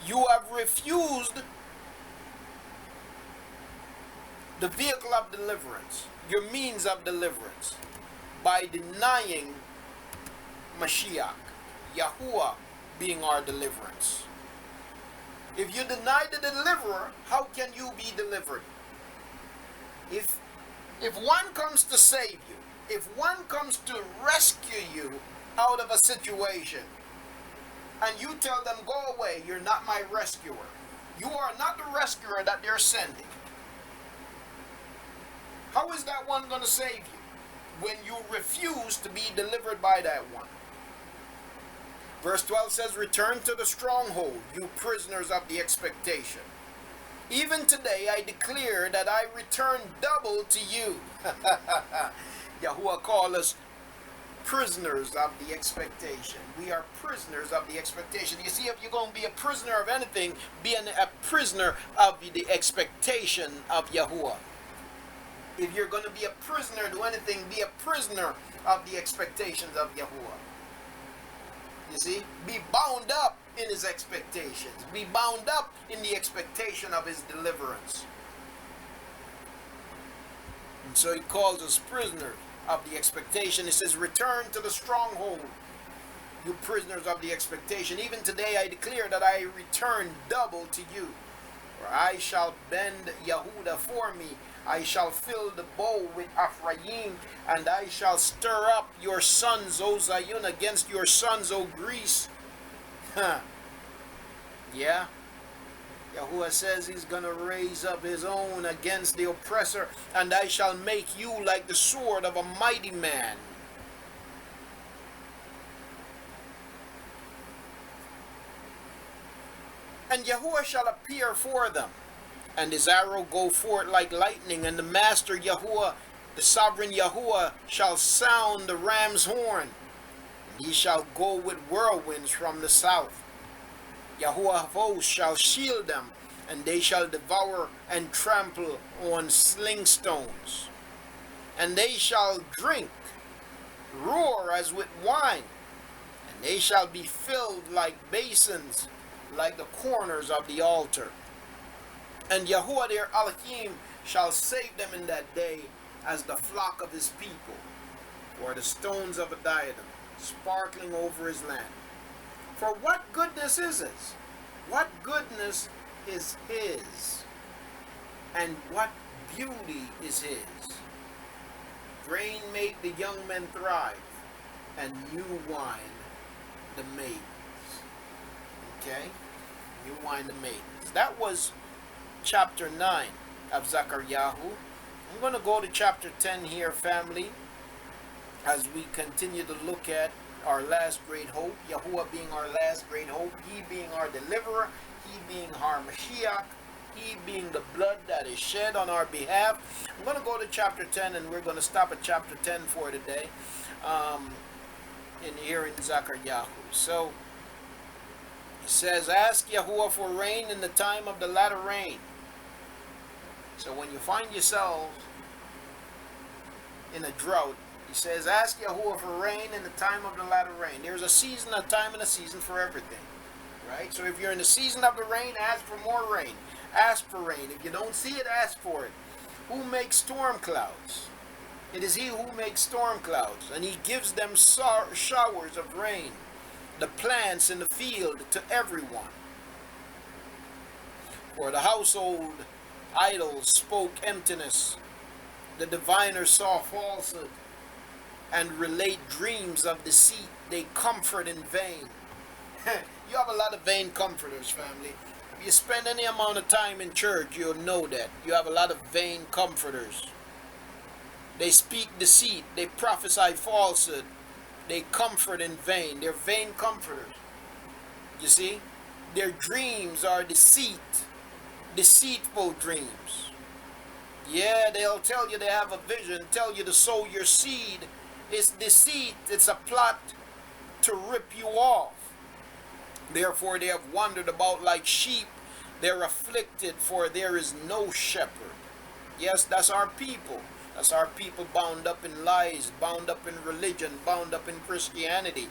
You have refused the vehicle of deliverance, your means of deliverance, by denying Mashiach, Yahuah being our deliverance. If you deny the deliverer, how can you be delivered? If one comes to save you, if one comes to rescue you out of a situation, and you tell them, go away, you're not my rescuer, you are not the rescuer that they're sending, how is that one going to save you when you refuse to be delivered by that one? Verse 12 says, return to the stronghold, you prisoners of the expectation. Even today I declare that I return double to you. Yahuah called us prisoners of the expectation. We are prisoners of the expectation. You see, if you're going to be a prisoner of anything, be a prisoner of the expectation of Yahuah. If you're going to be a prisoner to anything, be a prisoner of the expectations of Yahuah. You see, be bound up in his expectations. Be bound up in the expectation of his deliverance. And so he calls us prisoners of the expectation. He says, return to the stronghold, you prisoners of the expectation. Even today I declare that I return double to you. For I shall bend Yehudah for me. I shall fill the bow with Ephraim, and I shall stir up your sons, O Zion, against your sons, O Greece. Yeah. Yahuah says he's going to raise up his own against the oppressor, and I shall make you like the sword of a mighty man. And Yahuah shall appear for them, and his arrow go forth like lightning, and the master Yahuah, the sovereign Yahuah, shall sound the ram's horn, and he shall go with whirlwinds from the south. Yahuah of hosts shall shield them, and they shall devour and trample on sling stones. And they shall drink, roar as with wine, and they shall be filled like basins, like the corners of the altar. And Yahuah their Elohim shall save them in that day as the flock of his people, or the stones of a diadem, sparkling over his land. For what goodness is his? What goodness is his? And what beauty is his? Grain make the young men thrive, and new wine the maidens. Okay? New wine the maidens. That was chapter 9 of Zechariah. I'm going to go to chapter 10 here, family, as we continue to look at our last great hope, Yahuah being our last great hope, he being our deliverer, he being our Mashiach, he being the blood that is shed on our behalf. I'm going to go to chapter 10, and we're going to stop at chapter 10 for today, here in Zechariah. So, it says, ask Yahuah for rain in the time of the latter rain. So when you find yourself in a drought, he says, ask Yahuah for rain in the time of the latter rain. There's a season, a time, and a season for everything. Right? So if you're in the season of the rain, ask for more rain. Ask for rain. If you don't see it, ask for it. Who makes storm clouds? It is he who makes storm clouds, and he gives them showers of rain, the plants in the field to everyone. For the household idols spoke emptiness. The diviners saw falsehood and relate dreams of deceit. They comfort in vain. You have a lot of vain comforters, family. If you spend any amount of time in church, you'll know that. You have a lot of vain comforters. They speak deceit. They prophesy falsehood. They comfort in vain. They're vain comforters. You see? Their dreams are deceitful dreams. Yeah, they'll tell you they have a vision, tell you to sow your seed. It's deceit. It's a plot to rip you off. Therefore they have wandered about like sheep. They're afflicted, for there is no shepherd. Yes, that's our people. That's our people bound up in lies, bound up in religion, bound up in Christianity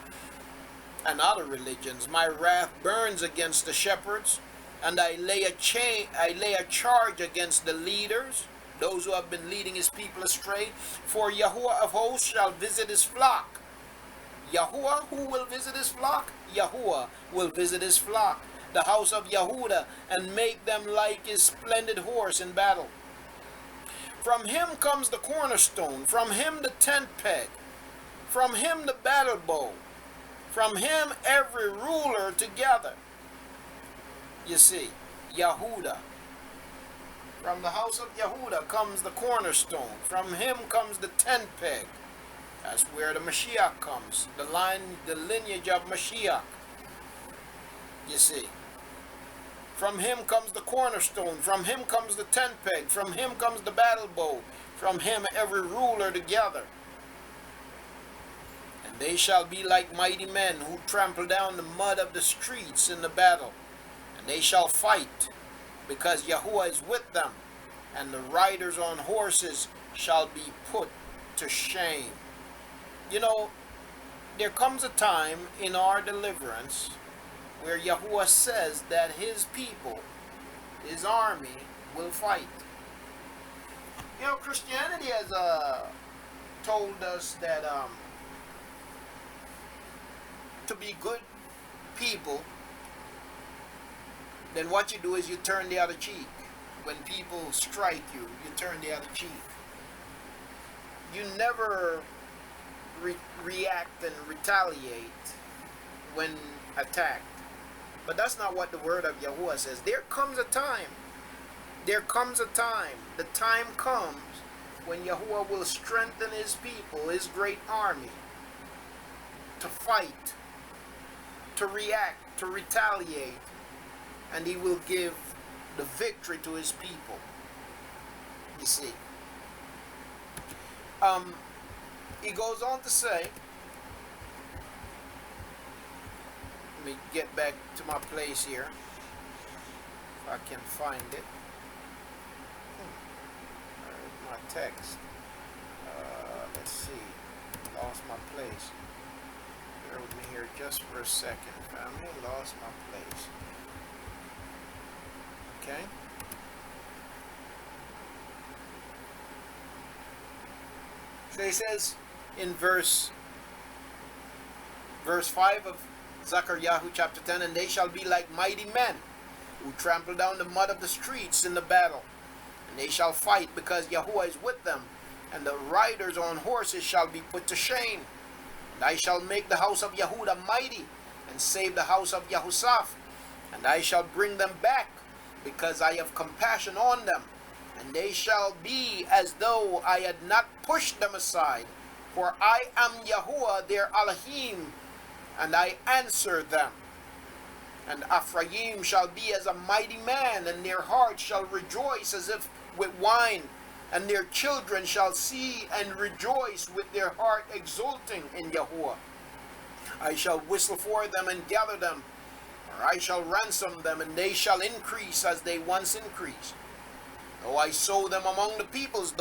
and other religions. My wrath burns against the shepherds, and I lay a charge against the leaders, those who have been leading his people astray. For Yahuah of hosts shall visit his flock. Yahuah, who will visit his flock? Yahuah will visit his flock, the house of Yehudah, and make them like his splendid horse in battle. From him comes the cornerstone, from him the tent peg, from him the battle bow, from him every ruler together. You see, Yehudah. From the house of Yehudah comes the cornerstone. From him comes the tent peg. That's where the Mashiach comes. The lineage of Mashiach. You see. From him comes the cornerstone. From him comes the tent peg. From him comes the battle bow. From him every ruler together. And they shall be like mighty men who trample down the mud of the streets in the battle. And they shall fight, because Yahuah is with them, and the riders on horses shall be put to shame. You know, there comes a time in our deliverance where Yahuah says that his people, his army, will fight. You know, Christianity has told us that to be good people, then what you do is you turn the other cheek. When people strike you, you turn the other cheek. You never react and retaliate when attacked. But that's not what the word of Yahuwah says. There comes a time. There comes a time. The time comes when Yahuwah will strengthen his people, his great army, to fight, to react, to retaliate, and he will give the victory to his people. You see. He goes on to say, let me get back to my place here, if I can find it. Where's my text? Let's see. Lost my place. Bear with me here just for a second, family. Lost my place. Okay. So he says in verse 5 of Zechariah chapter 10, and they shall be like mighty men who trample down the mud of the streets in the battle. And they shall fight because Yahuwah is with them, and the riders on horses shall be put to shame. And I shall make the house of Yehudah mighty, and save the house of Yahusha. And I shall bring them back, because I have compassion on them. And they shall be as though I had not pushed them aside. For I am Yahuwah their Elohim, and I answer them. And Ephraim shall be as a mighty man, and their heart shall rejoice as if with wine. And their children shall see and rejoice with their heart exulting in Yahuwah. I shall whistle for them and gather them, or I shall ransom them, and they shall increase as they once increased. Though I sow them among the peoples,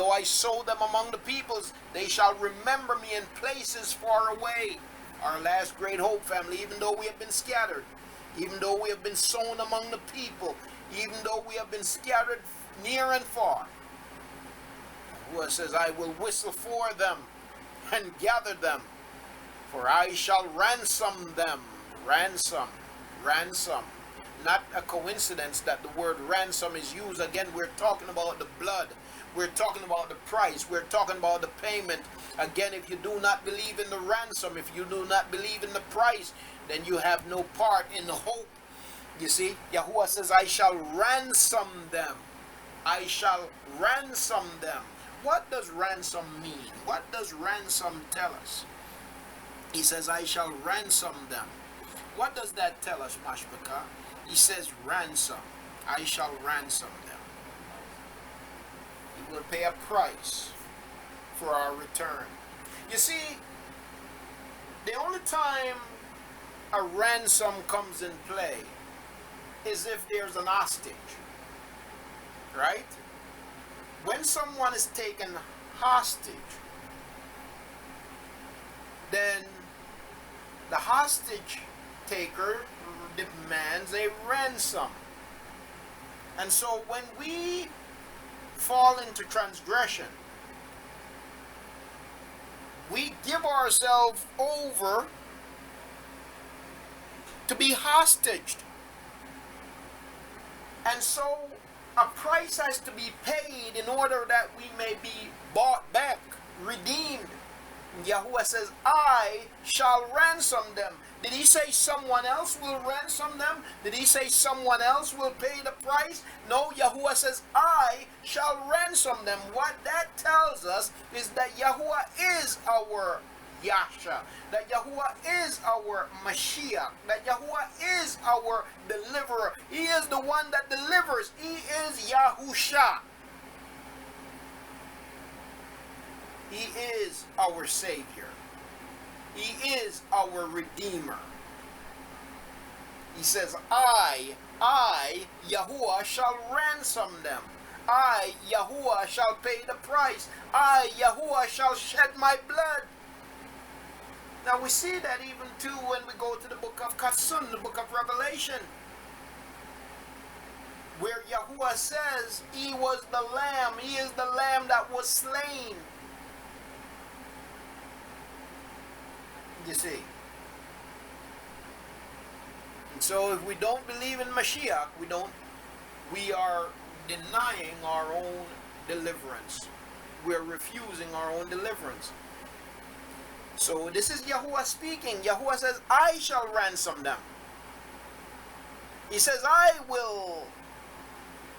they shall remember me in places far away. Our last great hope, family, even though we have been scattered, even though we have been sown among the people, even though we have been scattered near and far, Yahuwah says, I will whistle for them and gather them, for I shall ransom them. Ransom. Not a coincidence that the word ransom is used. Again, we're talking about the blood. We're talking about the price. We're talking about the payment. Again, if you do not believe in the ransom, if you do not believe in the price, then you have no part in the hope. You see, Yahuwah says, I shall ransom them. I shall ransom them. What does ransom mean? What does ransom tell us? He says, I shall ransom them. What does that tell us, Mashbaka? He says, ransom. I shall ransom them. He will pay a price for our return. You see, the only time a ransom comes in play is if there's an hostage. Right? When someone is taken hostage, then the hostage taker demands a ransom. And so when we fall into transgression, we give ourselves over to be hostaged. And so a price has to be paid in order that we may be bought back, redeemed. Yahuwah says, I shall ransom them. Did he say someone else will ransom them? Did he say someone else will pay the price? No, Yahuwah says, I shall ransom them. What that tells us is that Yahuwah is our Yahusha, that Yahuwah is our Mashiach, that Yahuwah is our deliverer. He is the one that delivers. He is Yahusha. He is our Savior. He is our Redeemer. He says, I, Yahuwah, shall ransom them. I, Yahuwah, shall pay the price. I, Yahuwah, shall shed my blood. Now we see that even too when we go to the book of Katsun, the book of Revelation, where Yahuwah says he was the lamb. He is the lamb that was slain. You see. And so if we don't believe in Mashiach, we are denying our own deliverance. We're refusing our own deliverance. So this is Yahuwah speaking. Yahuwah says, I shall ransom them. He says, I will,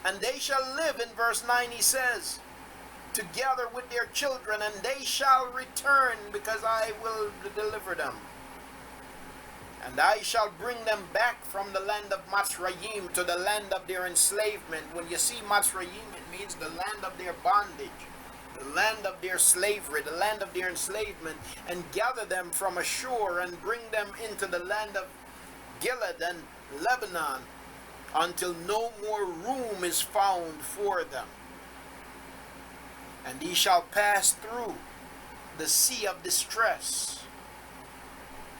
and they shall live. In verse 9 he says, together with their children, and they shall return, because I will deliver them. And I shall bring them back from the land of Matzrayim to the land of their enslavement. When you see Matzrayim, it means the land of their bondage, the land of their slavery, the land of their enslavement, and gather them from ashore and bring them into the land of Gilead and Lebanon, until no more room is found for them. And he shall pass through the sea of distress,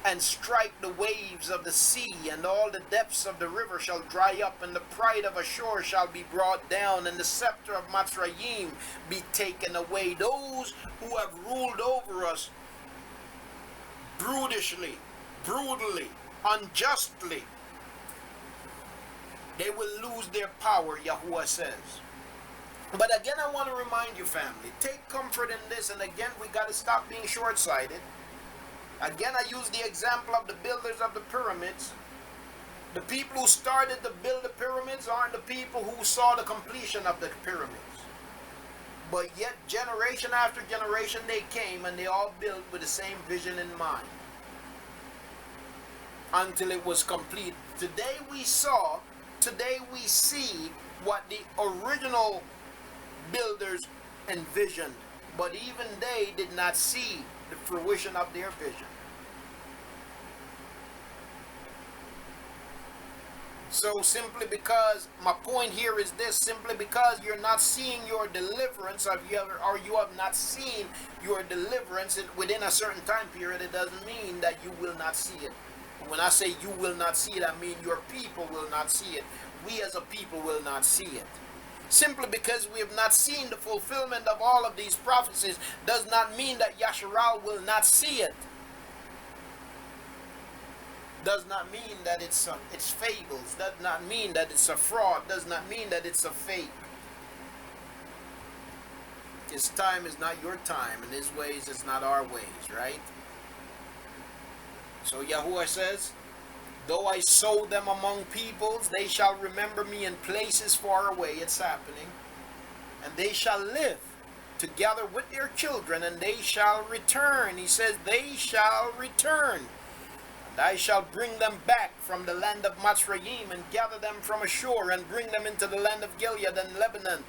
and strike the waves of the sea, and all the depths of the river shall dry up, and the pride of Ashur shall be brought down, and the scepter of Matzrayim be taken away. Those who have ruled over us brutally, unjustly, they will lose their power, Yahuah says. But again, I want to remind you, family, take comfort in this, and again, we got to stop being short-sighted. Again, I use the example of the builders of the pyramids. The people who started to build the pyramids aren't the people who saw the completion of the pyramids. But yet, generation after generation, they came and they all built with the same vision in mind, until it was complete. Today we see what the original builders envisioned, but even they did not see the fruition of their vision. So simply because, my point here is this, simply because you're not seeing your deliverance, or you have not seen your deliverance within a certain time period, it doesn't mean that you will not see it. When I say you will not see it, I mean your people will not see it. We as a people will not see it. Simply because we have not seen the fulfillment of all of these prophecies does not mean that Yasharal will not see it. Does not mean that it's fables. Does not mean that it's a fraud. Does not mean that it's a fake. His time is not your time, and his ways is not our ways, right? So Yahuah says, though I sow them among peoples, they shall remember me in places far away. It's happening. And they shall live together with their children, and they shall return. He says, they shall return. And I shall bring them back from the land of Matzrayim, and gather them from ashore, and bring them into the land of Gilead and Lebanon,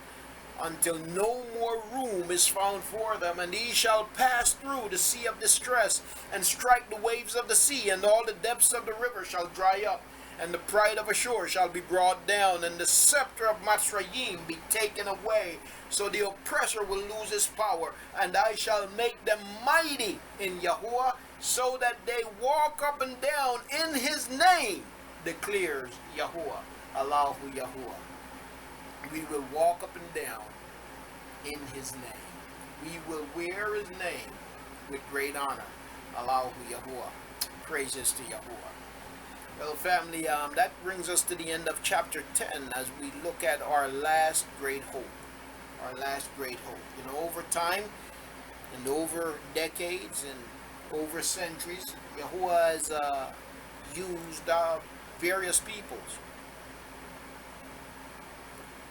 until no more room is found for them. And he shall pass through the sea of distress, and strike the waves of the sea, and all the depths of the river shall dry up, and the pride of Ashur shall be brought down, and the scepter of Matzrayim be taken away. So the oppressor will lose his power, and I shall make them mighty in Yahuah, so that they walk up and down in his name, declares Yahuah, Allahu Yahuah. We will walk up and down in his name. We will wear his name with great honor. Allahu Yahuah. Praises to Yahuah. Well, family, that brings us to the end of chapter 10 as we look at our last great hope. Our last great hope. You know, over time and over decades and over centuries, Yahuah has used various peoples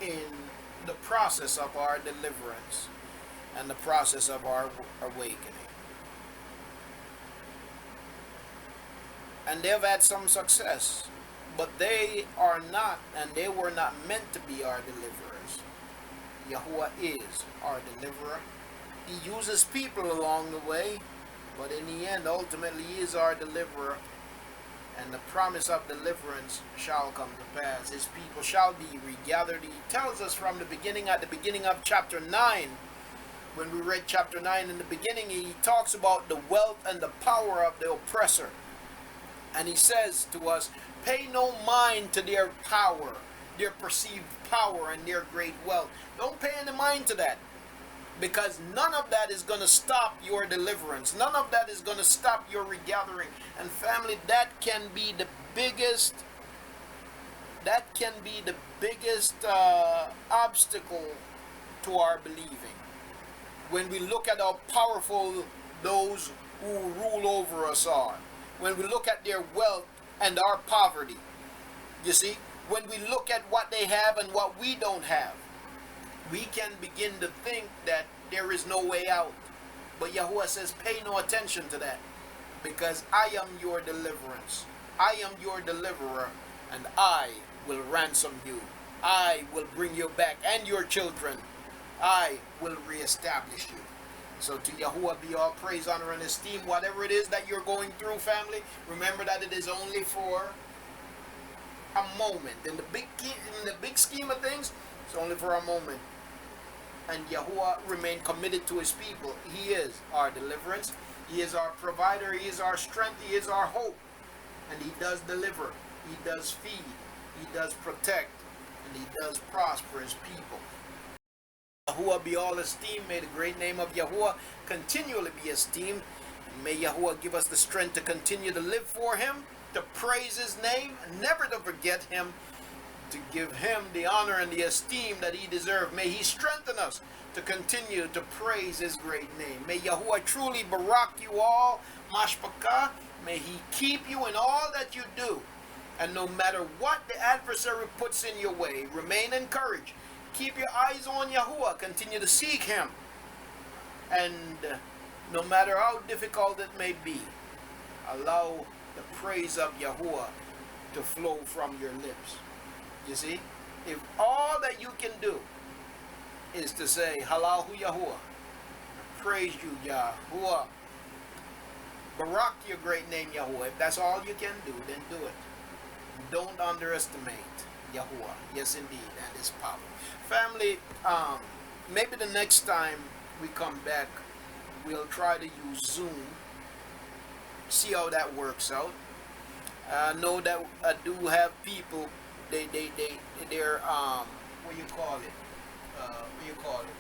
in the process of our deliverance and the process of our awakening. And they've had some success, but they are not, and they were not meant to be our deliverers. Yahuah is our deliverer. He uses people along the way, but in the end, ultimately, he is our deliverer. And the promise of deliverance shall come to pass. His people shall be regathered. He tells us from the beginning, at the beginning of chapter 9, when we read chapter 9 in the beginning, he talks about the wealth and the power of the oppressor. And he says to us, pay no mind to their power, their perceived power and their great wealth. Don't pay any mind to that, because none of that is going to stop your deliverance. None of that is going to stop your regathering. And family, that can be the biggest obstacle to our believing. When we look at how powerful those who rule over us are, when we look at their wealth and our poverty, you see, when we look at what they have and what we don't have, we can begin to think that there is no way out. But Yahuwah says, pay no attention to that, because I am your deliverance. I am your deliverer, and I will ransom you. I will bring you back and your children. I will reestablish you. So to Yahuwah be all praise, honor, and esteem. Whatever it is that you're going through, family, remember that it is only for a moment. In the big scheme of things, it's only for a moment. And Yahuwah remain committed to his people. He is our deliverance. He is our provider. He is our strength. He is our hope. And he does deliver. He does feed. He does protect. And he does prosper his people. Yahuwah be all esteemed. May the great name of Yahuwah continually be esteemed. And may Yahuwah give us the strength to continue to live for him, to praise his name, never to forget him, to give him the honor and the esteem that he deserves. May he strengthen us to continue to praise his great name. May Yahuwah truly barak you all, mashpakah. May he keep you in all that you do. And no matter what the adversary puts in your way, remain encouraged. Keep your eyes on Yahuwah. Continue to seek him. And no matter how difficult it may be, allow the praise of Yahuwah to flow from your lips. You see, if all that you can do is to say, Halahu Yahuwah, praise you, Yahuwah, barak your great name, Yahuwah. If that's all you can do, then do it. Don't underestimate Yahuwah. Yes, indeed, and his power. Family, maybe the next time we come back, we'll try to use Zoom. See how that works out. I know that I do have people. They're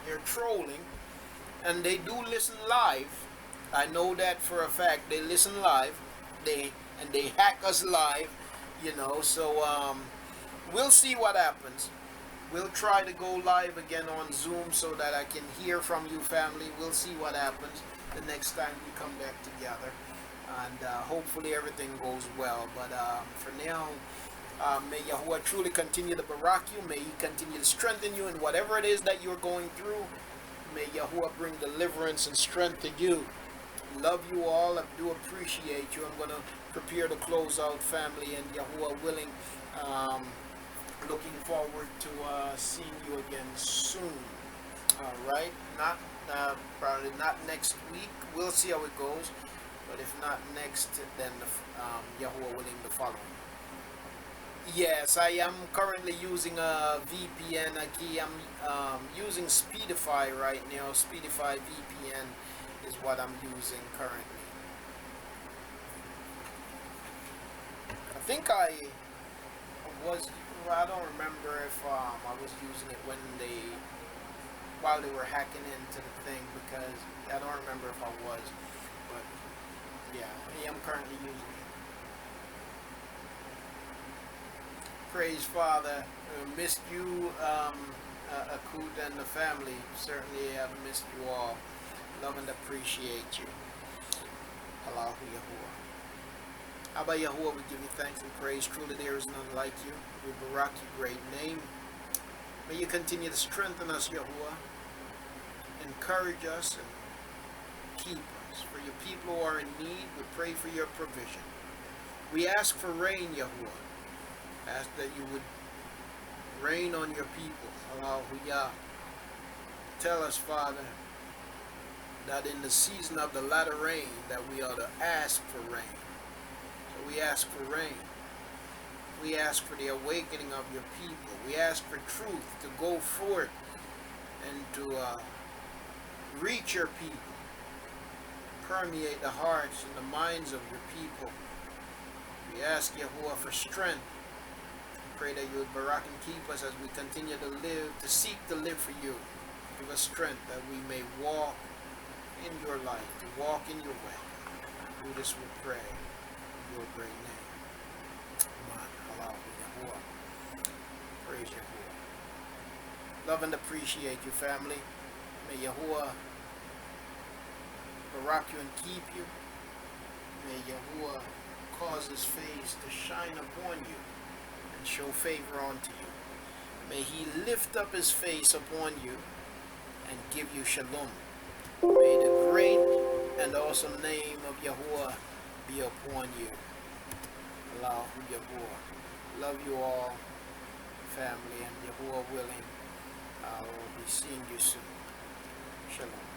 they're trolling, and they do listen live. I know that for a fact. They listen live. They hack us live, so we'll see what happens. We'll try to go live again on Zoom so that I can hear from you, family. We'll see what happens the next time we come back together, and hopefully everything goes well. But for now, may Yahuwah truly continue to barak you. May he continue to strengthen you in whatever it is that you're going through. May Yahuwah bring deliverance and strength to you. Love you all. I do appreciate you. I'm going to prepare to close out, family, and Yahuwah willing, looking forward to seeing you again soon. All right? Probably not next week. We'll see how it goes. But if not next, then Yahuwah willing, the following. Yes, I am currently using a VPN. I'm using Speedify right now. Speedify VPN is what I'm using currently. I think I don't remember if I was using it while they were hacking into the thing, because I don't remember if I was, but yeah, I am currently using it. Praise Father. Missed you, Akut, and the family. Certainly have missed you all. Love and appreciate you. Allahu Yahuwah. Abba Yahuwah, we give you thanks and praise. Truly there is none like you. We barak your great name. May you continue to strengthen us, Yahuwah. Encourage us and keep us. For your people who are in need, we pray for your provision. We ask for rain, Yahuwah. Ask that you would rain on your people. Hallelujah. Tell us, Father, that in the season of the latter rain, that we ought to ask for rain. So we ask for rain. We ask for the awakening of your people. We ask for truth to go forth and to reach your people, permeate the hearts and the minds of your people. We ask Yahuwah for strength. Pray that you would barak and keep us as we continue to live, to seek to live for you. Give us strength that we may walk in your light, to walk in your way. Do this we pray in your great name. Amen. Allah, Yahuwah. Praise Yahuwah. Love and appreciate you, family. May Yahuwah barak you and keep you. May Yahuwah cause his face to shine upon you and show favor unto you. May he lift up his face upon you and give you shalom. May the great and awesome name of Yahuah be upon you. Allahu Yahuah. Love you all, family, and Yahuah willing, I will be seeing you soon. Shalom.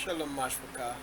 Shalom Mashpaka.